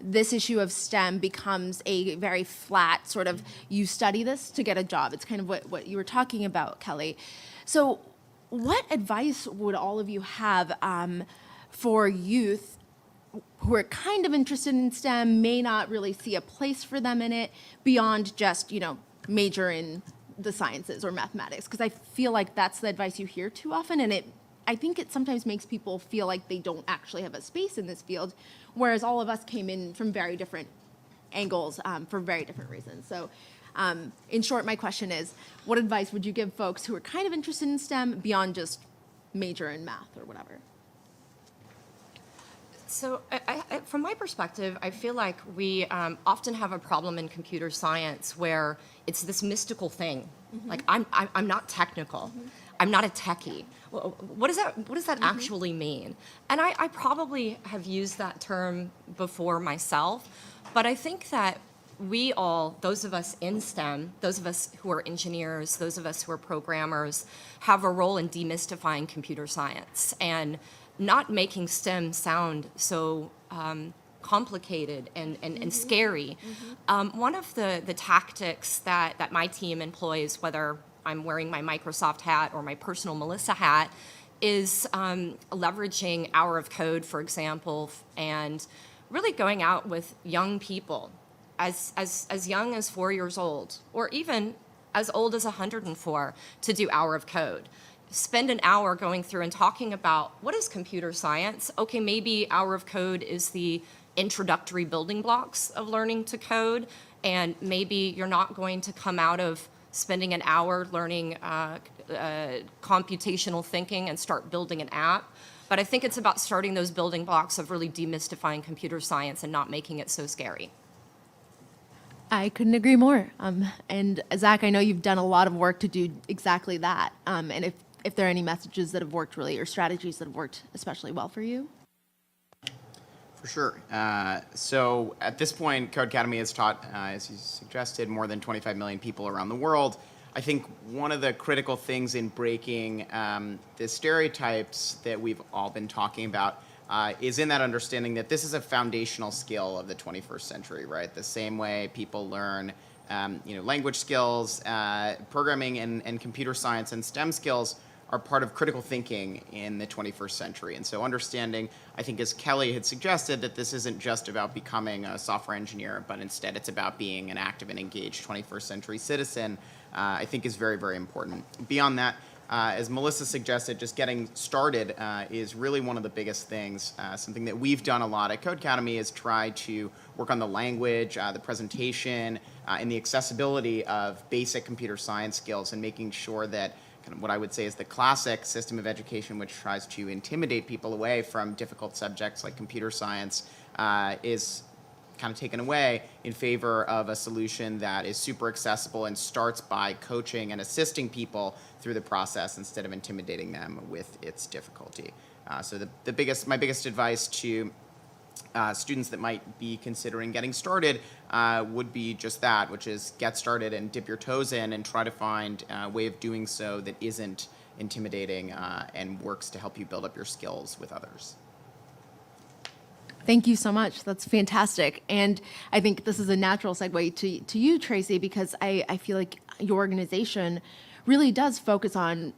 this issue of STEM becomes a very flat sort of, you study this to get a job. It's kind of what you were talking about, Kelly. So what advice would all of you have for youth who are kind of interested in STEM, may not really see a place for them in it beyond just, major in the sciences or mathematics? Because I feel like that's the advice you hear too often, and I think it sometimes makes people feel like they don't actually have a space in this field, whereas all of us came in from very different angles for very different reasons. So in short, my question is, what advice would you give folks who are kind of interested in STEM beyond just major in math or whatever? So from my perspective, I feel like we often have a problem in computer science where it's this mystical thing. Mm-hmm. Like, I'm not technical. Mm-hmm. I'm not a techie. What does that actually mean? And I probably have used that term before myself, but I think that we all, those of us in STEM, those of us who are engineers, those of us who are programmers, have a role in demystifying computer science and not making STEM sound so complicated and scary. Mm-hmm. One of the tactics that my team employs, whether I'm wearing my Microsoft hat or my personal Melissa hat, is leveraging Hour of Code, for example, and really going out with young people, as young as 4 years old, or even as old as 104, to do Hour of Code. Spend an hour going through and talking about what is computer science. Okay, maybe Hour of Code is the introductory building blocks of learning to code, and maybe you're not going to come out of spending an hour learning computational thinking and start building an app. But I think it's about starting those building blocks of really demystifying computer science and not making it so scary. I couldn't agree more. And Zach, I know you've done a lot of work to do exactly that. And if there are any messages that have worked really, or strategies that have worked especially well for you? For sure. So at this point, Code Academy has taught, as you suggested, more than 25 million people around the world. I think one of the critical things in breaking the stereotypes that we've all been talking about is in that understanding that this is a foundational skill of the 21st century, right? The same way people learn language skills, programming and computer science and STEM skills are part of critical thinking in the 21st century. And so understanding, I think as Kelly had suggested, that this isn't just about becoming a software engineer, but instead it's about being an active and engaged 21st century citizen, I think is very, very important. Beyond that, as Melissa suggested, just getting started is really one of the biggest things. Something that we've done a lot at Code Academy is try to work on the language, the presentation, and the accessibility of basic computer science skills, and making sure that kind of what I would say is the classic system of education, which tries to intimidate people away from difficult subjects like computer science, is kind of taken away in favor of a solution that is super accessible and starts by coaching and assisting people through the process instead of intimidating them with its difficulty. So my biggest advice to students that might be considering getting started would be just that, which is get started and dip your toes in and try to find a way of doing so that isn't intimidating and works to help you build up your skills with others. Thank you so much. That's fantastic. And I think this is a natural segue to you, Tracy, because I feel like your organization really does focus on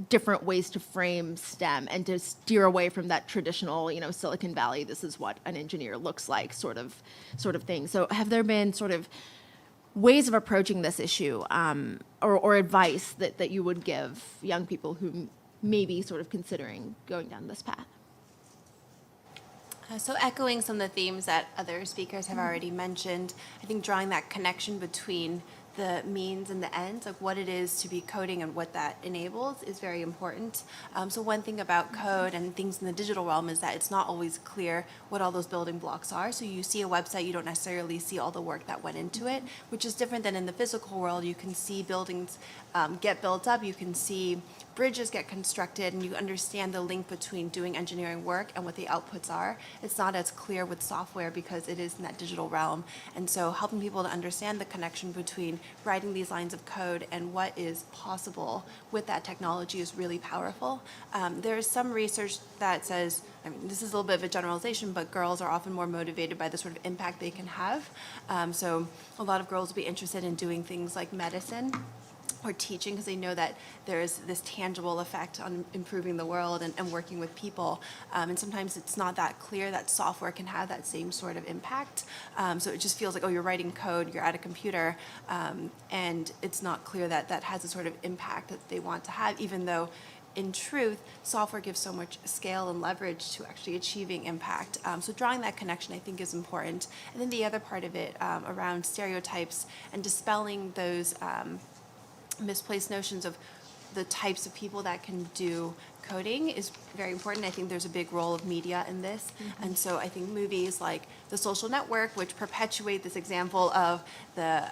different ways to frame STEM and to steer away from that traditional, Silicon Valley, this is what an engineer looks like sort of thing. So have there been sort of ways of approaching this issue or advice that you would give young people who may be sort of considering going down this path? So echoing some of the themes that other speakers have already mentioned, I think drawing that connection between the means and the ends, like what it is to be coding and what that enables, is very important. So one thing about code and things in the digital realm is that it's not always clear what all those building blocks are. So you see a website, you don't necessarily see all the work that went into it, which is different than in the physical world. You can see buildings get built up, you can see bridges get constructed, and you understand the link between doing engineering work and what the outputs are. It's not as clear with software because it is in that digital realm. And so helping people to understand the connection between writing these lines of code and what is possible with that technology is really powerful. There is some research that says, this is a little bit of a generalization, but girls are often more motivated by the sort of impact they can have. So a lot of girls will be interested in doing things like medicine or teaching because they know that there's this tangible effect on improving the world and working with people. And sometimes it's not that clear that software can have that same sort of impact. So it just feels like, oh, you're writing code, you're at a computer, and it's not clear that that has the sort of impact that they want to have, even though in truth, software gives so much scale and leverage to actually achieving impact. So drawing that connection, I think, is important. And then the other part of it around stereotypes and dispelling those misplaced notions of the types of people that can do coding is very important. I think there's a big role of media in this. And so I think movies like The Social Network, which perpetuate this example of the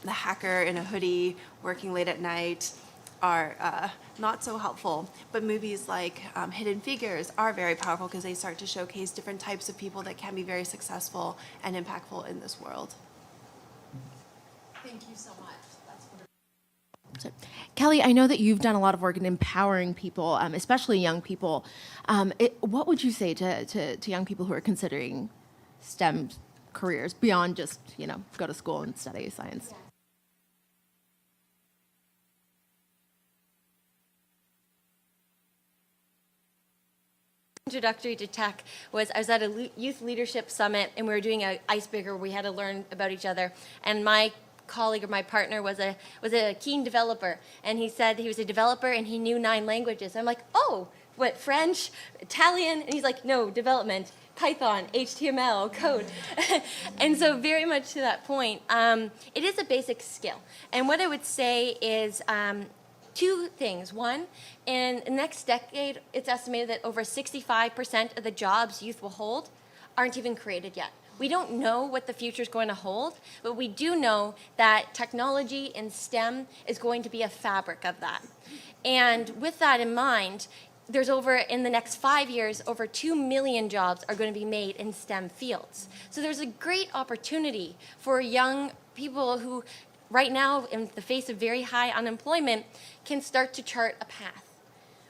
hacker in a hoodie working late at night, are not so helpful. But movies like Hidden Figures are very powerful because they start to showcase different types of people that can be very successful and impactful in this world. Thank you so much. So, Kelly, I know that you've done a lot of work in empowering people, especially young people. What would you say to young people who are considering STEM careers beyond just, go to school and study science? Introductory to tech was I was at a youth leadership summit and we were doing an icebreaker where we had to learn about each other, and my colleague or my partner was a keen developer, and he said he was a developer and he knew 9 languages. I'm like, oh, what, French, Italian? And he's like, no, development, Python, HTML, code. And so very much to that point, it is a basic skill. And what I would say is 2 things. One, in the next decade, it's estimated that over 65% of the jobs youth will hold aren't even created yet. We don't know what the future is going to hold, but we do know that technology and STEM is going to be a fabric of that. And with that in mind, there's in the next 5 years, over 2 million jobs are going to be made in STEM fields. So there's a great opportunity for young people who, right now, in the face of very high unemployment, can start to chart a path.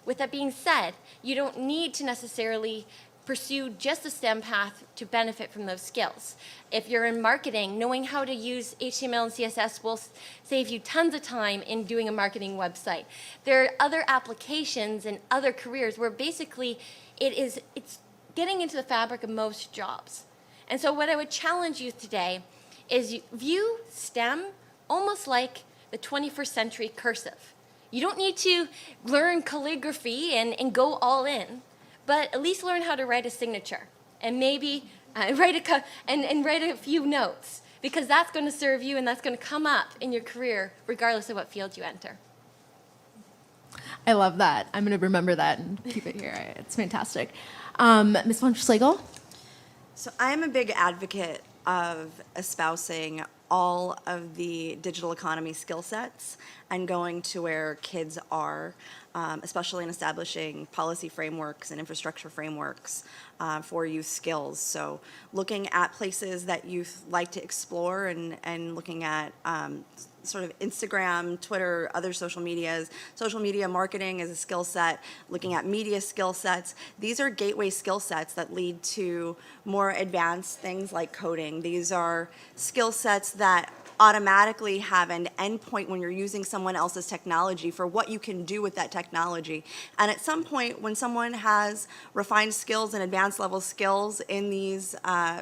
With that being said, you don't need to necessarily pursue just a STEM path to benefit from those skills. If you're in marketing, knowing how to use HTML and CSS will save you tons of time in doing a marketing website. There are other applications and other careers where basically it's getting into the fabric of most jobs. And so what I would challenge you today is view STEM almost like the 21st century cursive. You don't need to learn calligraphy and go all in, but at least learn how to write a signature and maybe write a few notes, because that's going to serve you and that's going to come up in your career regardless of what field you enter. I love that. I'm going to remember that and keep it here. It's fantastic. Ms. von Schlegel? So I am a big advocate of espousing all of the digital economy skill sets and going to where kids are, especially in establishing policy frameworks and infrastructure frameworks for youth skills. So looking at places that youth like to explore and looking at sort of Instagram, Twitter, other social medias. Social media marketing is a skill set, looking at media skill sets. These are gateway skill sets that lead to more advanced things like coding. These are skill sets that automatically have an endpoint when you're using someone else's technology for what you can do with that technology. And at some point, when someone has refined skills and advanced level skills in these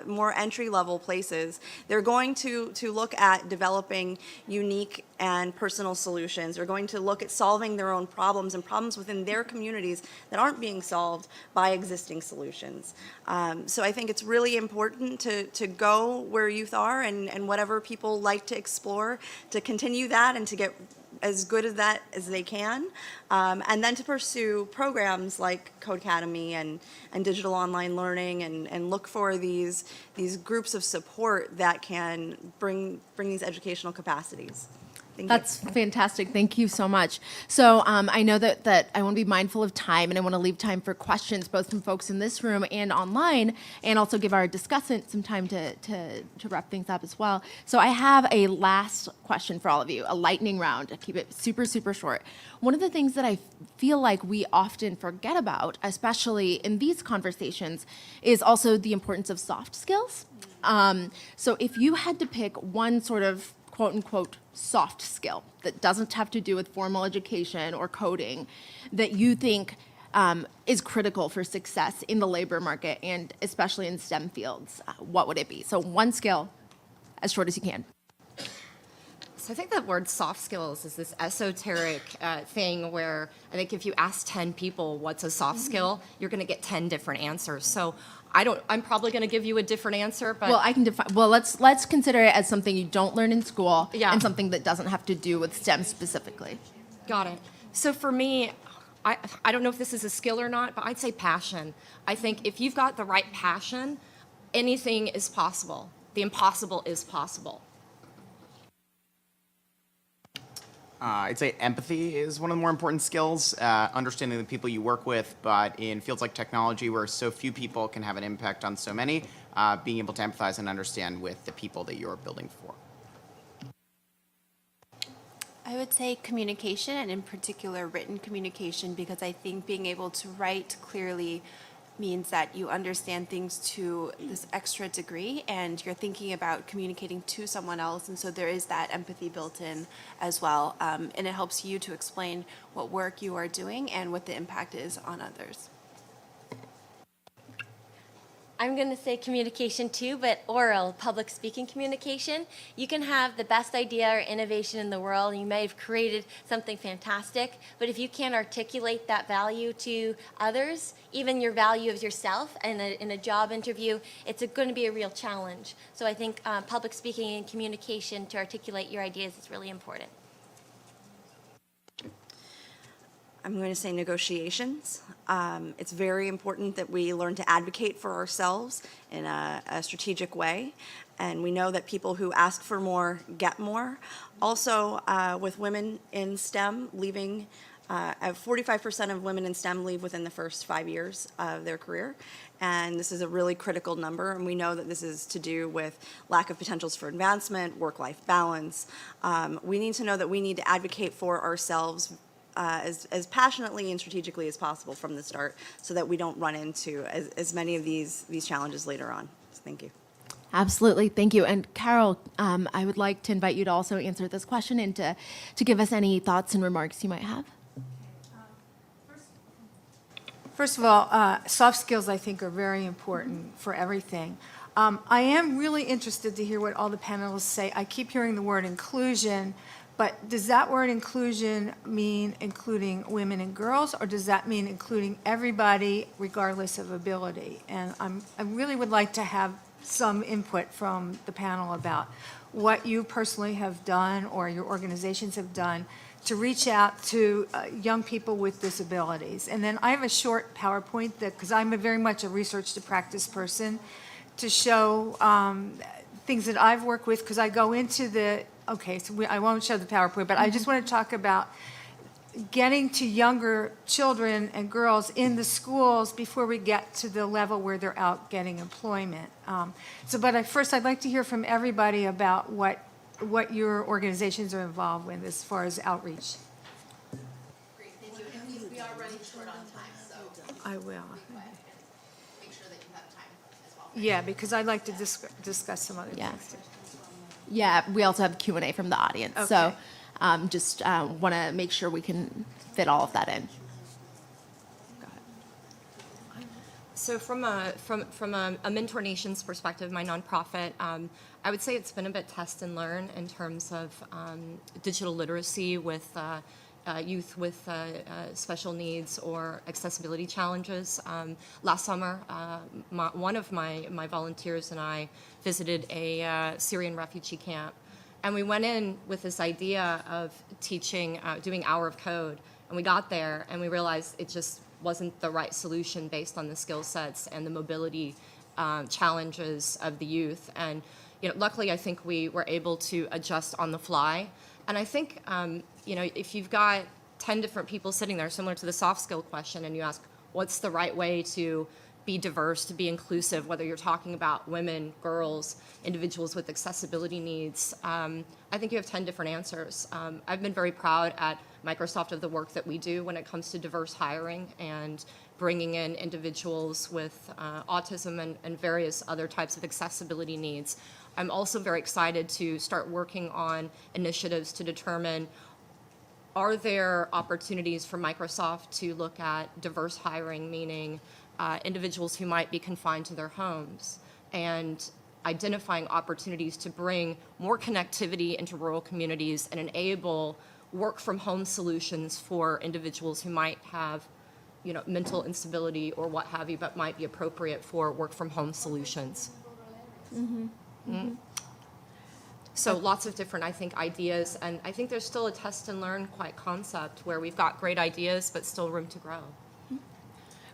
more entry-level places, they're going to look at developing unique and personal solutions. They're going to look at solving their own problems and problems within their communities that aren't being solved by existing solutions. So I think it's really important to go where youth are and whatever people like to explore, to continue that and to get as good as that as they can, and then to pursue programs like Codecademy and digital online learning and look for these groups of support that can bring these educational capacities. Thank That's you. fantastic. Thank you so much. So I know that I want to be mindful of time, and I want to leave time for questions, both from folks in this room and online, and also give our discussant some time to wrap things up as well. So I have a last question for all of you, a lightning round. I keep it super, super short. One of the things that I feel like we often forget about, especially in these conversations, is also the importance of soft skills. So if you had to pick one sort of quote unquote soft skill that doesn't have to do with formal education or coding that you think is critical for success in the labor market and especially in STEM fields, what would it be? So one skill, as short as you can. So I think that word soft skills is this esoteric thing where I think if you ask 10 people what's a soft skill, you're going to get 10 different answers. So I'm probably going to give you a different answer, but Well, I can define. Well, let's consider it as something you don't learn in school, Yeah. and something that doesn't have to do with STEM specifically. got it. So for me, I don't know if this is a skill or not, but I'd say passion. I think if you've got the right passion, anything is possible. The impossible is possible. I'd say empathy is one of the more important skills, understanding the people you work with, but in fields like technology where so few people can have an impact on so many, being able to empathize and understand with the people that you're building for. I would say communication, and in particular written communication, because I think being able to write clearly means that you understand things to this extra degree and you're thinking about communicating to someone else, and so there is that empathy built in as well, and it helps you to explain what work you are doing and what the impact is on others. I'm going to say communication too, but oral, public speaking communication. You can have the best idea or innovation in the world, and you may have created something fantastic, but if you can't articulate that value to others, even your value of yourself in a job interview, it's going to be a real challenge. So I think public speaking and communication to articulate your ideas is really important. I'm going to say negotiations. It's very important that we learn to advocate for ourselves in a strategic way. And we know that people who ask for more get more. Also, with women in STEM leaving, 45% of women in STEM leave within the first 5 years of their career. And this is a really critical number, and we know that this is to do with lack of potentials for advancement, work-life balance. We need to know that we need to advocate for ourselves as passionately and strategically as possible from the start, so that we don't run into as many of these challenges later on. So thank you. Absolutely, thank you. And Carol, I would like to invite you to also answer this question and to give us any thoughts and remarks you might have. First of all, soft skills, I think, are very important for everything. I am really interested to hear what all the panelists say. I keep hearing the word inclusion, but does that word inclusion mean including women and girls, or does that mean including everybody regardless of ability? And I really would like to have some input from the panel about what you personally have done or your organizations have done to reach out to young people with disabilities. And then I have a short PowerPoint that, because I'm very much a research to practice person, to show things that I've worked with, because I go into the, okay, so I won't show the PowerPoint, but I just want to talk about getting to younger children and girls in the schools before we get to the level where they're out getting employment. First, I'd like to hear from everybody about what your organizations are involved with as far as outreach. Great, thank you. And we are running short on time, so I will. make sure that you have time as well. Yeah, because I'd like to discuss some other Yeah. things too. Yeah, we also have Q&A from the audience, so Okay. just want to make sure we can fit all of that in. So from a Mentor Nations perspective, my nonprofit, I would say it's been a bit test and learn in terms of digital literacy with youth with special needs or accessibility challenges. Last summer, one of my volunteers and I visited a Syrian refugee camp. And we went in with this idea of teaching, doing Hour of Code. And we got there and we realized it just wasn't the right solution based on the skill sets and the mobility challenges of the youth. And luckily, I think we were able to adjust on the fly. And I think, if you've got 10 different people sitting there, similar to the soft skill question, and you ask, what's the right way to be diverse, to be inclusive, whether you're talking about women, girls, individuals with accessibility needs, I think you have 10 different answers. I've been very proud at Microsoft of the work that we do when it comes to diverse hiring and bringing in individuals with autism and various other types of accessibility needs. I'm also very excited to start working on initiatives to determine, are there opportunities for Microsoft to look at diverse hiring, meaning individuals who might be confined to their homes, and identifying opportunities to bring more connectivity into rural communities and enable work from home solutions for individuals who might have mental instability or what have you, but might be appropriate for work from home solutions. So lots of different, I think, ideas, and I think there's still a test and learn quite concept where we've got great ideas, but still room to grow.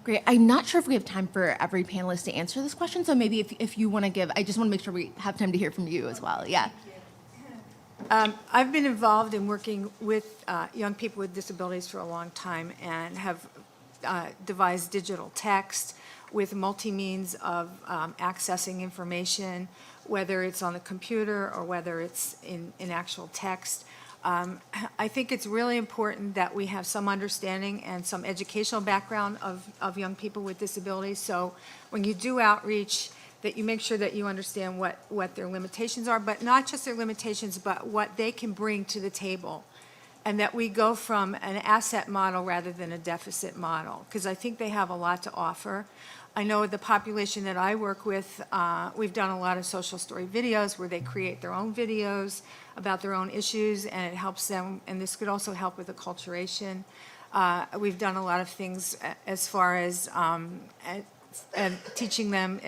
Great. I'm not sure if we have time for every panelist to answer this question, so maybe if you want to give, I just want to make sure we have time to hear from you as well. Yeah. I've been involved in working with young people with disabilities for a long time and have devised digital text with multi-means of accessing information, whether it's on the computer or whether it's in actual text. I think it's really important that we have some understanding and some educational background of young people with disabilities. So when you do outreach, that you make sure that you understand what their limitations are, but not just their limitations, but what they can bring to the table. And that we go from an asset model rather than a deficit model, because I think they have a lot to offer. I know the population that I work with, we've done a lot of social story videos where they create their own videos about their own issues, and it helps them, and this could also help with acculturation. We've done a lot of things as far as teaching them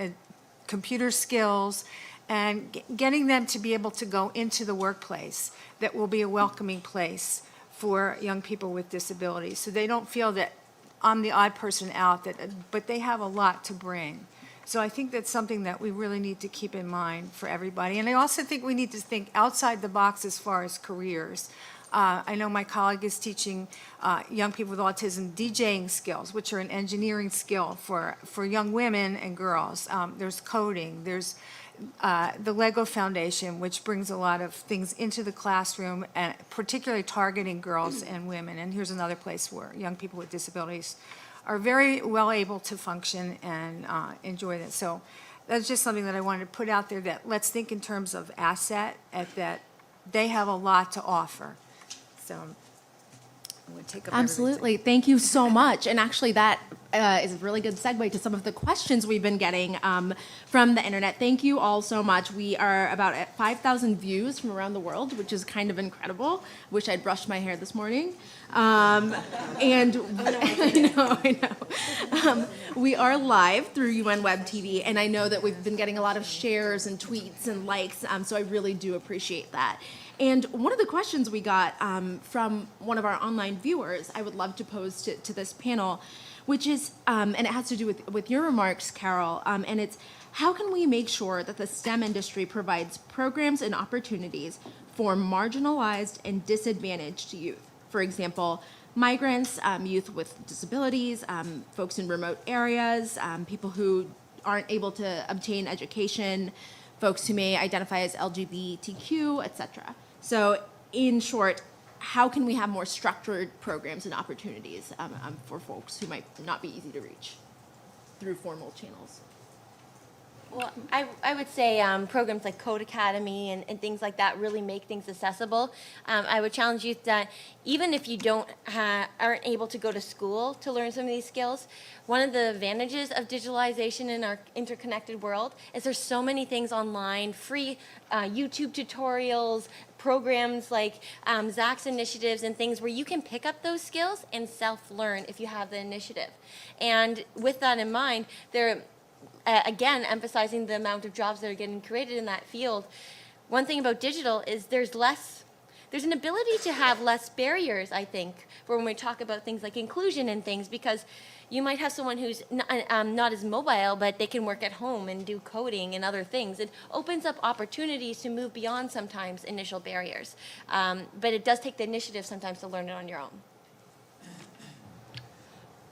computer skills and getting them to be able to go into the workplace that will be a welcoming place for young people with disabilities. So they don't feel that I'm the odd person out, but they have a lot to bring. So I think that's something that we really need to keep in mind for everybody. And I also think we need to think outside the box as far as careers. I know my colleague is teaching young people with autism DJing skills, which are an engineering skill for young women and girls. There's coding, there's the Lego Foundation, which brings a lot of things into the classroom, and particularly targeting girls and women. And here's another place where young people with disabilities are very well able to function and enjoy that. So that's just something that I wanted to put out there, that let's think in terms of asset, that they have a lot to offer. So I'm going to take up Absolutely. Thank you so much. And actually, that is a really good segue to some of the questions we've been getting from the internet. Thank you all so much. We are about at 5,000 views from around the world, which is kind of incredible. Wish I'd brushed my hair this morning. And I know. We are live through UN Web TV, and I know that we've been getting a lot of shares and tweets and likes, so I really do appreciate that. And one of the questions we got from one of our online viewers, I would love to pose to this panel, which is, and it has to do with your remarks, Carol, and it's, how can we make sure that the STEM industry provides programs and opportunities for marginalized and disadvantaged youth? For example, migrants, youth with disabilities, folks in remote areas, people who aren't able to obtain education, folks who may identify as LGBTQ, etc. So in short, how can we have more structured programs and opportunities for folks who might not be easy to reach through formal channels? Well, I would say programs like Code Academy and things like that really make things accessible. I would challenge youth that even if you aren't able to go to school to learn some of these skills, one of the advantages of digitalization in our interconnected world is there's so many things online, free YouTube tutorials, programs like Zach's initiatives and things where you can pick up those skills and self-learn if you have the initiative. And with that in mind, again, emphasizing the amount of jobs that are getting created in that field. One thing about digital is there's an ability to have less barriers, I think, for when we talk about things like inclusion and things, because you might have someone who's not as mobile, but they can work at home and do coding and other things. It opens up opportunities to move beyond sometimes initial barriers. But it does take the initiative sometimes to learn it on your own.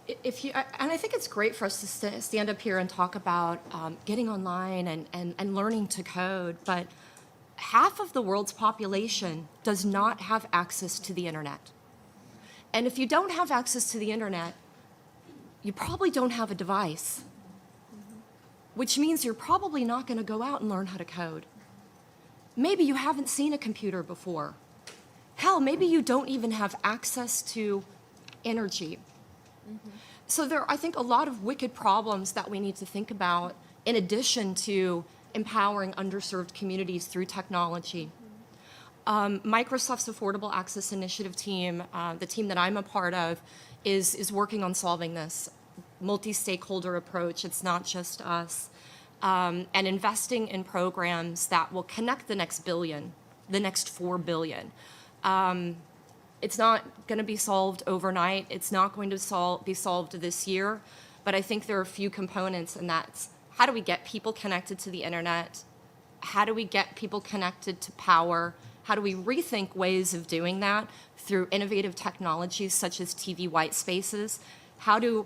And I think it's great for us to stand up here and talk about getting online and learning to code, but half of the world's population does not have access to the internet. And if you don't have access to the internet, you probably don't have a device, which means you're probably not going to go out and learn how to code. Maybe you haven't seen a computer before. Hell, maybe you don't even have access to energy. So there are, I think, a lot of wicked problems that we need to think about in addition to empowering underserved communities through technology. Microsoft's Affordable Access Initiative team, the team that I'm a part of, is working on solving this multi-stakeholder approach. It's not just us. And investing in programs that will connect the next billion, the next 4 billion. It's not going to be solved overnight. It's not going to be solved this year. But I think there are a few components, and that's how do we get people connected to the internet? How do we get people connected to power? How do we rethink ways of doing that through innovative technologies such as TV white spaces? How do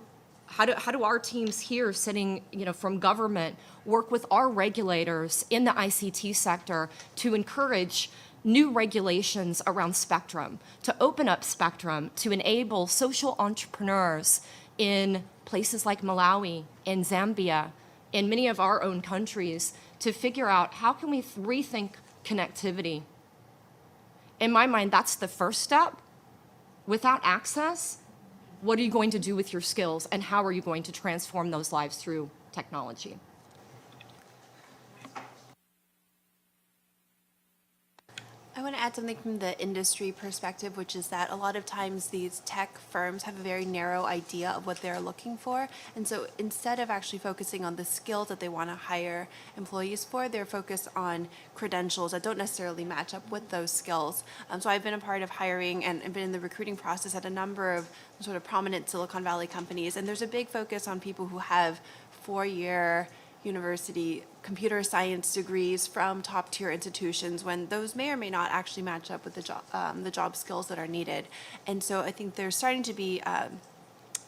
our teams here sitting, from government work with our regulators in the ICT sector to encourage new regulations around spectrum, to open up spectrum, to enable social entrepreneurs in places like Malawi, in Zambia, in many of our own countries, to figure out how can we rethink connectivity. In my mind, that's the first step. Without access, what are you going to do with your skills, and how are you going to transform those lives through technology? I want to add something from the industry perspective, which is that a lot of times these tech firms have a very narrow idea of what they're looking for. And so instead of actually focusing on the skills that they want to hire employees for, they're focused on credentials that don't necessarily match up with those skills. So I've been a part of hiring and been in the recruiting process at a number of sort of prominent Silicon Valley companies. And there's a big focus on people who have 4-year university computer science degrees from top-tier institutions, when those may or may not actually match up with the job skills that are needed. And so I think there's starting to be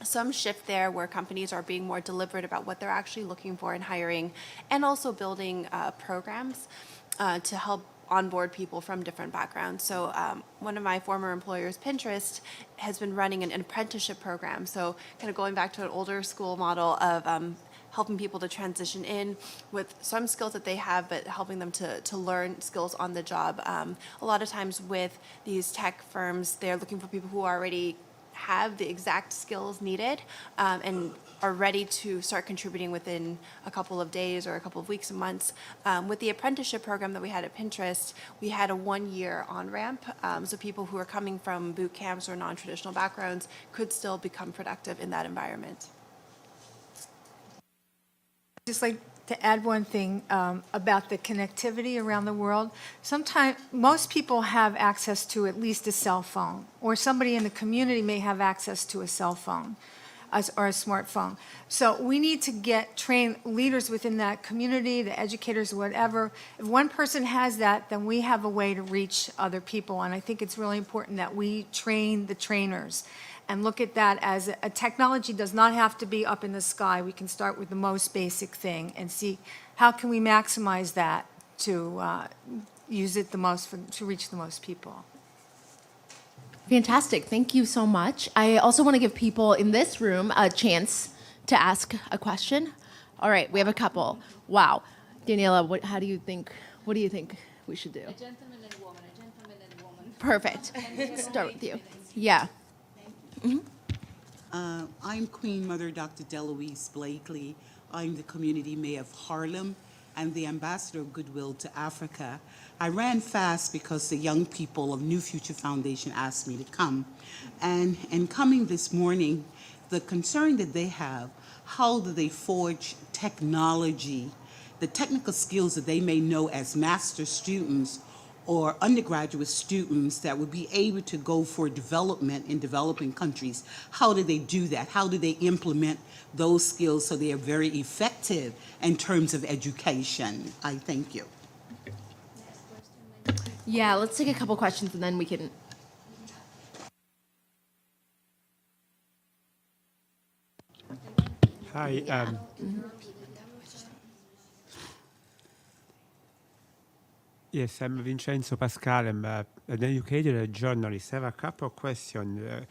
some shift there where companies are being more deliberate about what they're actually looking for in hiring, and also building programs to help onboard people from different backgrounds. So one of my former employers, Pinterest, has been running an apprenticeship program. So kind of going back to an older school model of helping people to transition in with some skills that they have, but helping them to learn skills on the job. A lot of times with these tech firms, they're looking for people who already have the exact skills needed and are ready to start contributing within a couple of days or a couple of weeks and months. With the apprenticeship program that we had at Pinterest, we had a 1-year on-ramp, so people who are coming from boot camps or non-traditional backgrounds could still become productive in that environment. Just like to add one thing about the connectivity around the world. Sometimes, most people have access to at least a cell phone, or somebody in the community may have access to a cell phone or a smartphone. So we need to train leaders within that community, the educators, whatever. If one person has that, then we have a way to reach other people. And I think it's really important that we train the trainers and look at that as a technology does not have to be up in the sky. We can start with the most basic thing and see how can we maximize that to use it the most to reach the most people. Fantastic. Thank you so much. I also want to give people in this room a chance to ask a question. All right, we have a couple. Wow. Daniela, what do you think we should do? A gentleman and woman, a gentleman and woman. Perfect. Start with you. Yeah. I'm Queen Mother Dr. Deloise Blakely. I'm the community mayor of Harlem and the ambassador of Goodwill to Africa. I ran fast because the young people of New Future Foundation asked me to come. And in coming this morning, the concern that they have, how do they forge technology, the technical skills that they may know as master students or undergraduate students that would be able to go for development in developing countries. How do they do that? How do they implement those skills so they are very effective in terms of education? I thank you. Yeah, let's take a couple questions and then we can. Hi. Yes, I'm Vincenzo Pascale. I'm an educated journalist. I have a couple of questions.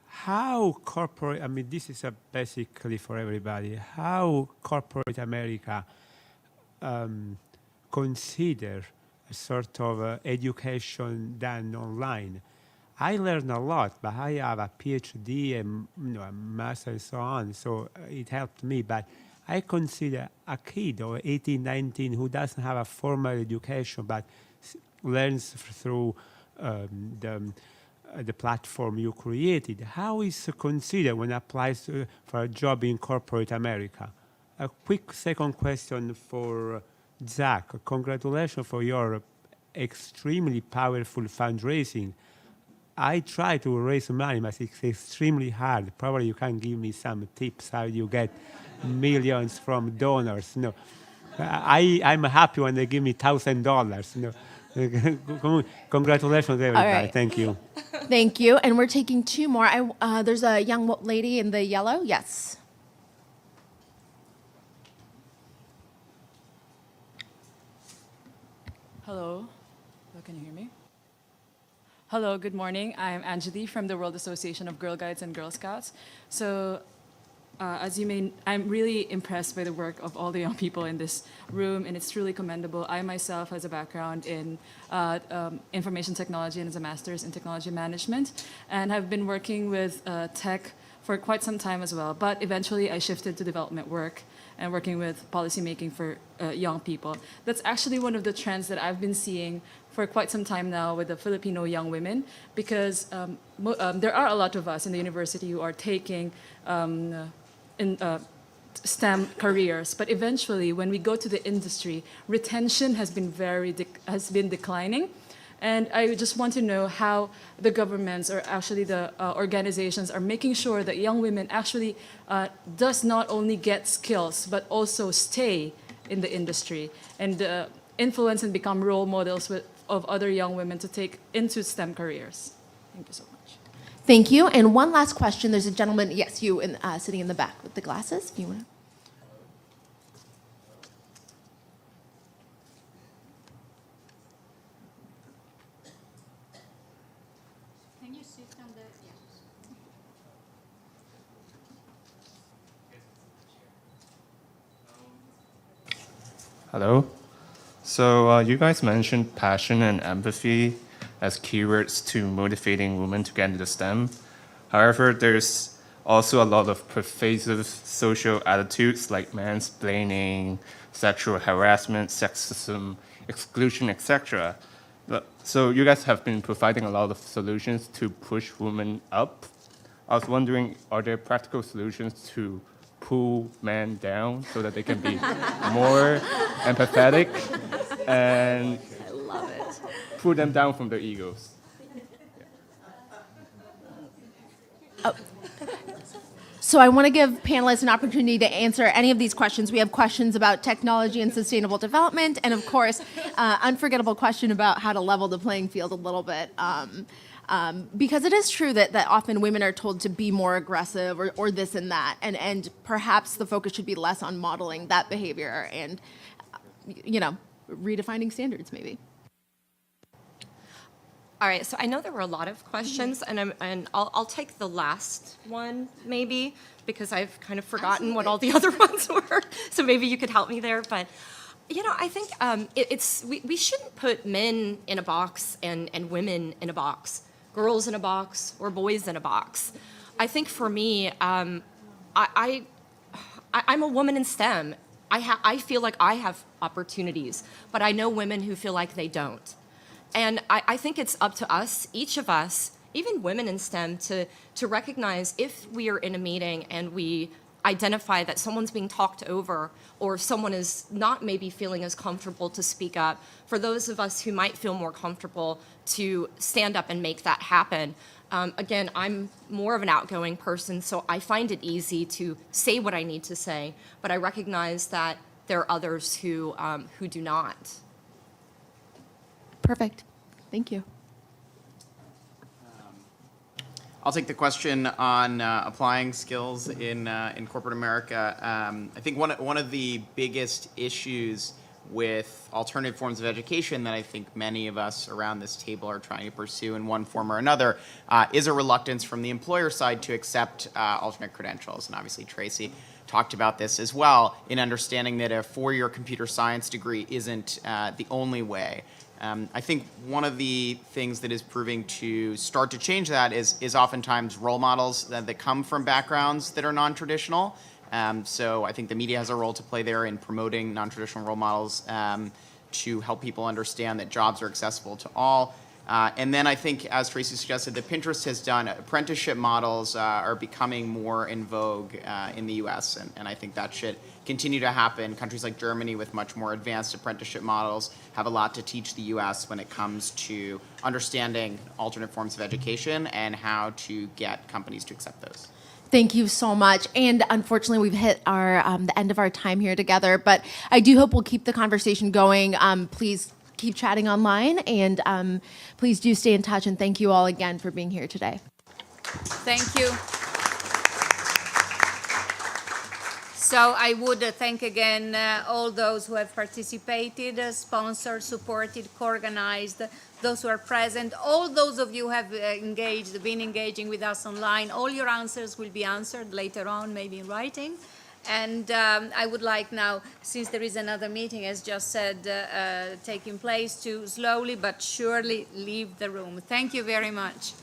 How corporate, I mean, this is basically for everybody, how corporate America consider a sort of education done online? I learned a lot, but I have a PhD and a master and so on, so it helped me. But I consider a kid or 18, 19 who doesn't have a formal education but learns through the platform you created. How is it considered when it applies for a job in corporate America? A quick second question for Zach. Congratulations for your extremely powerful fundraising. I try to raise money, but it's extremely hard. Probably you can give me some tips how you get millions from donors. No, I'm happy when they give me $1,000. No, congratulations, everybody. All right. Thank you. Thank you. And we're taking two more. There's a young lady in the yellow. Yes. Hello. Can you hear me? Hello, good morning. I'm Anjali from the World Association of Girl Guides and Girl Scouts. So, as you may, I'm really impressed by the work of all the young people in this room, and it's truly commendable. I myself has a background in information technology and as a master's in technology management, and have been working with tech for quite some time as well. But eventually, I shifted to development work and working with policymaking for young people. That's actually one of the trends that I've been seeing for quite some time now with the Filipino young women, because there are a lot of us in the university who are taking STEM careers, but eventually when we go to the industry, retention has been declining. And I just want to know how the governments or actually the organizations are making sure that young women actually does not only get skills, but also stay in the industry and influence and become role models of other young women to take into STEM careers. Thank you so much. Thank you. And one last question. There's a gentleman, yes, you sitting in the back with the glasses, if you want to. Can you sit on the, Hello. So you guys mentioned passion and empathy as keywords to motivating women to get into STEM. However, there's also a lot of pervasive social attitudes like mansplaining, sexual harassment, sexism, exclusion, etc. So you guys have been providing a lot of solutions to push women up. I was wondering, are there practical solutions to pull men down so that they can be more empathetic and I love it. pull them down from their egos. So I want to give panelists an opportunity to answer any of these questions. We have questions about technology and sustainable development, and of course, unforgettable question about how to level the playing field a little bit. Because it is true that often women are told to be more aggressive or this and that, and perhaps the focus should be less on modeling that behavior and, redefining standards maybe. All right, so I know there were a lot of questions, and I'll take the last one maybe, because I've kind of forgotten what all the other ones were. So maybe you could help me there. But I think we shouldn't put men in a box and women in a box, girls in a box or boys in a box. I think for me, I'm a woman in STEM. I feel like I have opportunities, but I know women who feel like they don't. And I think it's up to us, each of us, even women in STEM, to recognize if we are in a meeting and we identify that someone's being talked over or someone is not maybe feeling as comfortable to speak up, for those of us who might feel more comfortable to stand up and make that happen. Again, I'm more of an outgoing person, so I find it easy to say what I need to say, but I recognize that there are others who do not. Perfect. Thank you. I'll take the question on applying skills in corporate America. I think one of the biggest issues with alternative forms of education that I think many of us around this table are trying to pursue in one form or another is a reluctance from the employer side to accept alternate credentials. And obviously Tracy talked about this as well, in understanding that a four-year computer science degree isn't the only way. I think one of the things that is proving to start to change that is oftentimes role models that come from backgrounds that are non-traditional. So I think the media has a role to play there in promoting non-traditional role models to help people understand that jobs are accessible to all. And then I think, as Tracy suggested, that Pinterest has done, apprenticeship models are becoming more in vogue in the US, and I think that should continue to happen. Countries like Germany with much more advanced apprenticeship models have a lot to teach the US when it comes to understanding alternate forms of education and how to get companies to accept those. Thank you so much. And unfortunately, we've hit our the end of our time here together, but I do hope we'll keep the conversation going. Please keep chatting online, and please do stay in touch. And thank you all again for being here today. Thank you. So I would thank again all those who have participated, sponsored, supported, co-organized, those who are present, all those of you who have been engaging with us online. All your answers will be answered later on, maybe in writing. And I would like now, since there is another meeting, as just said, taking place, to slowly but surely leave the room. Thank you very much.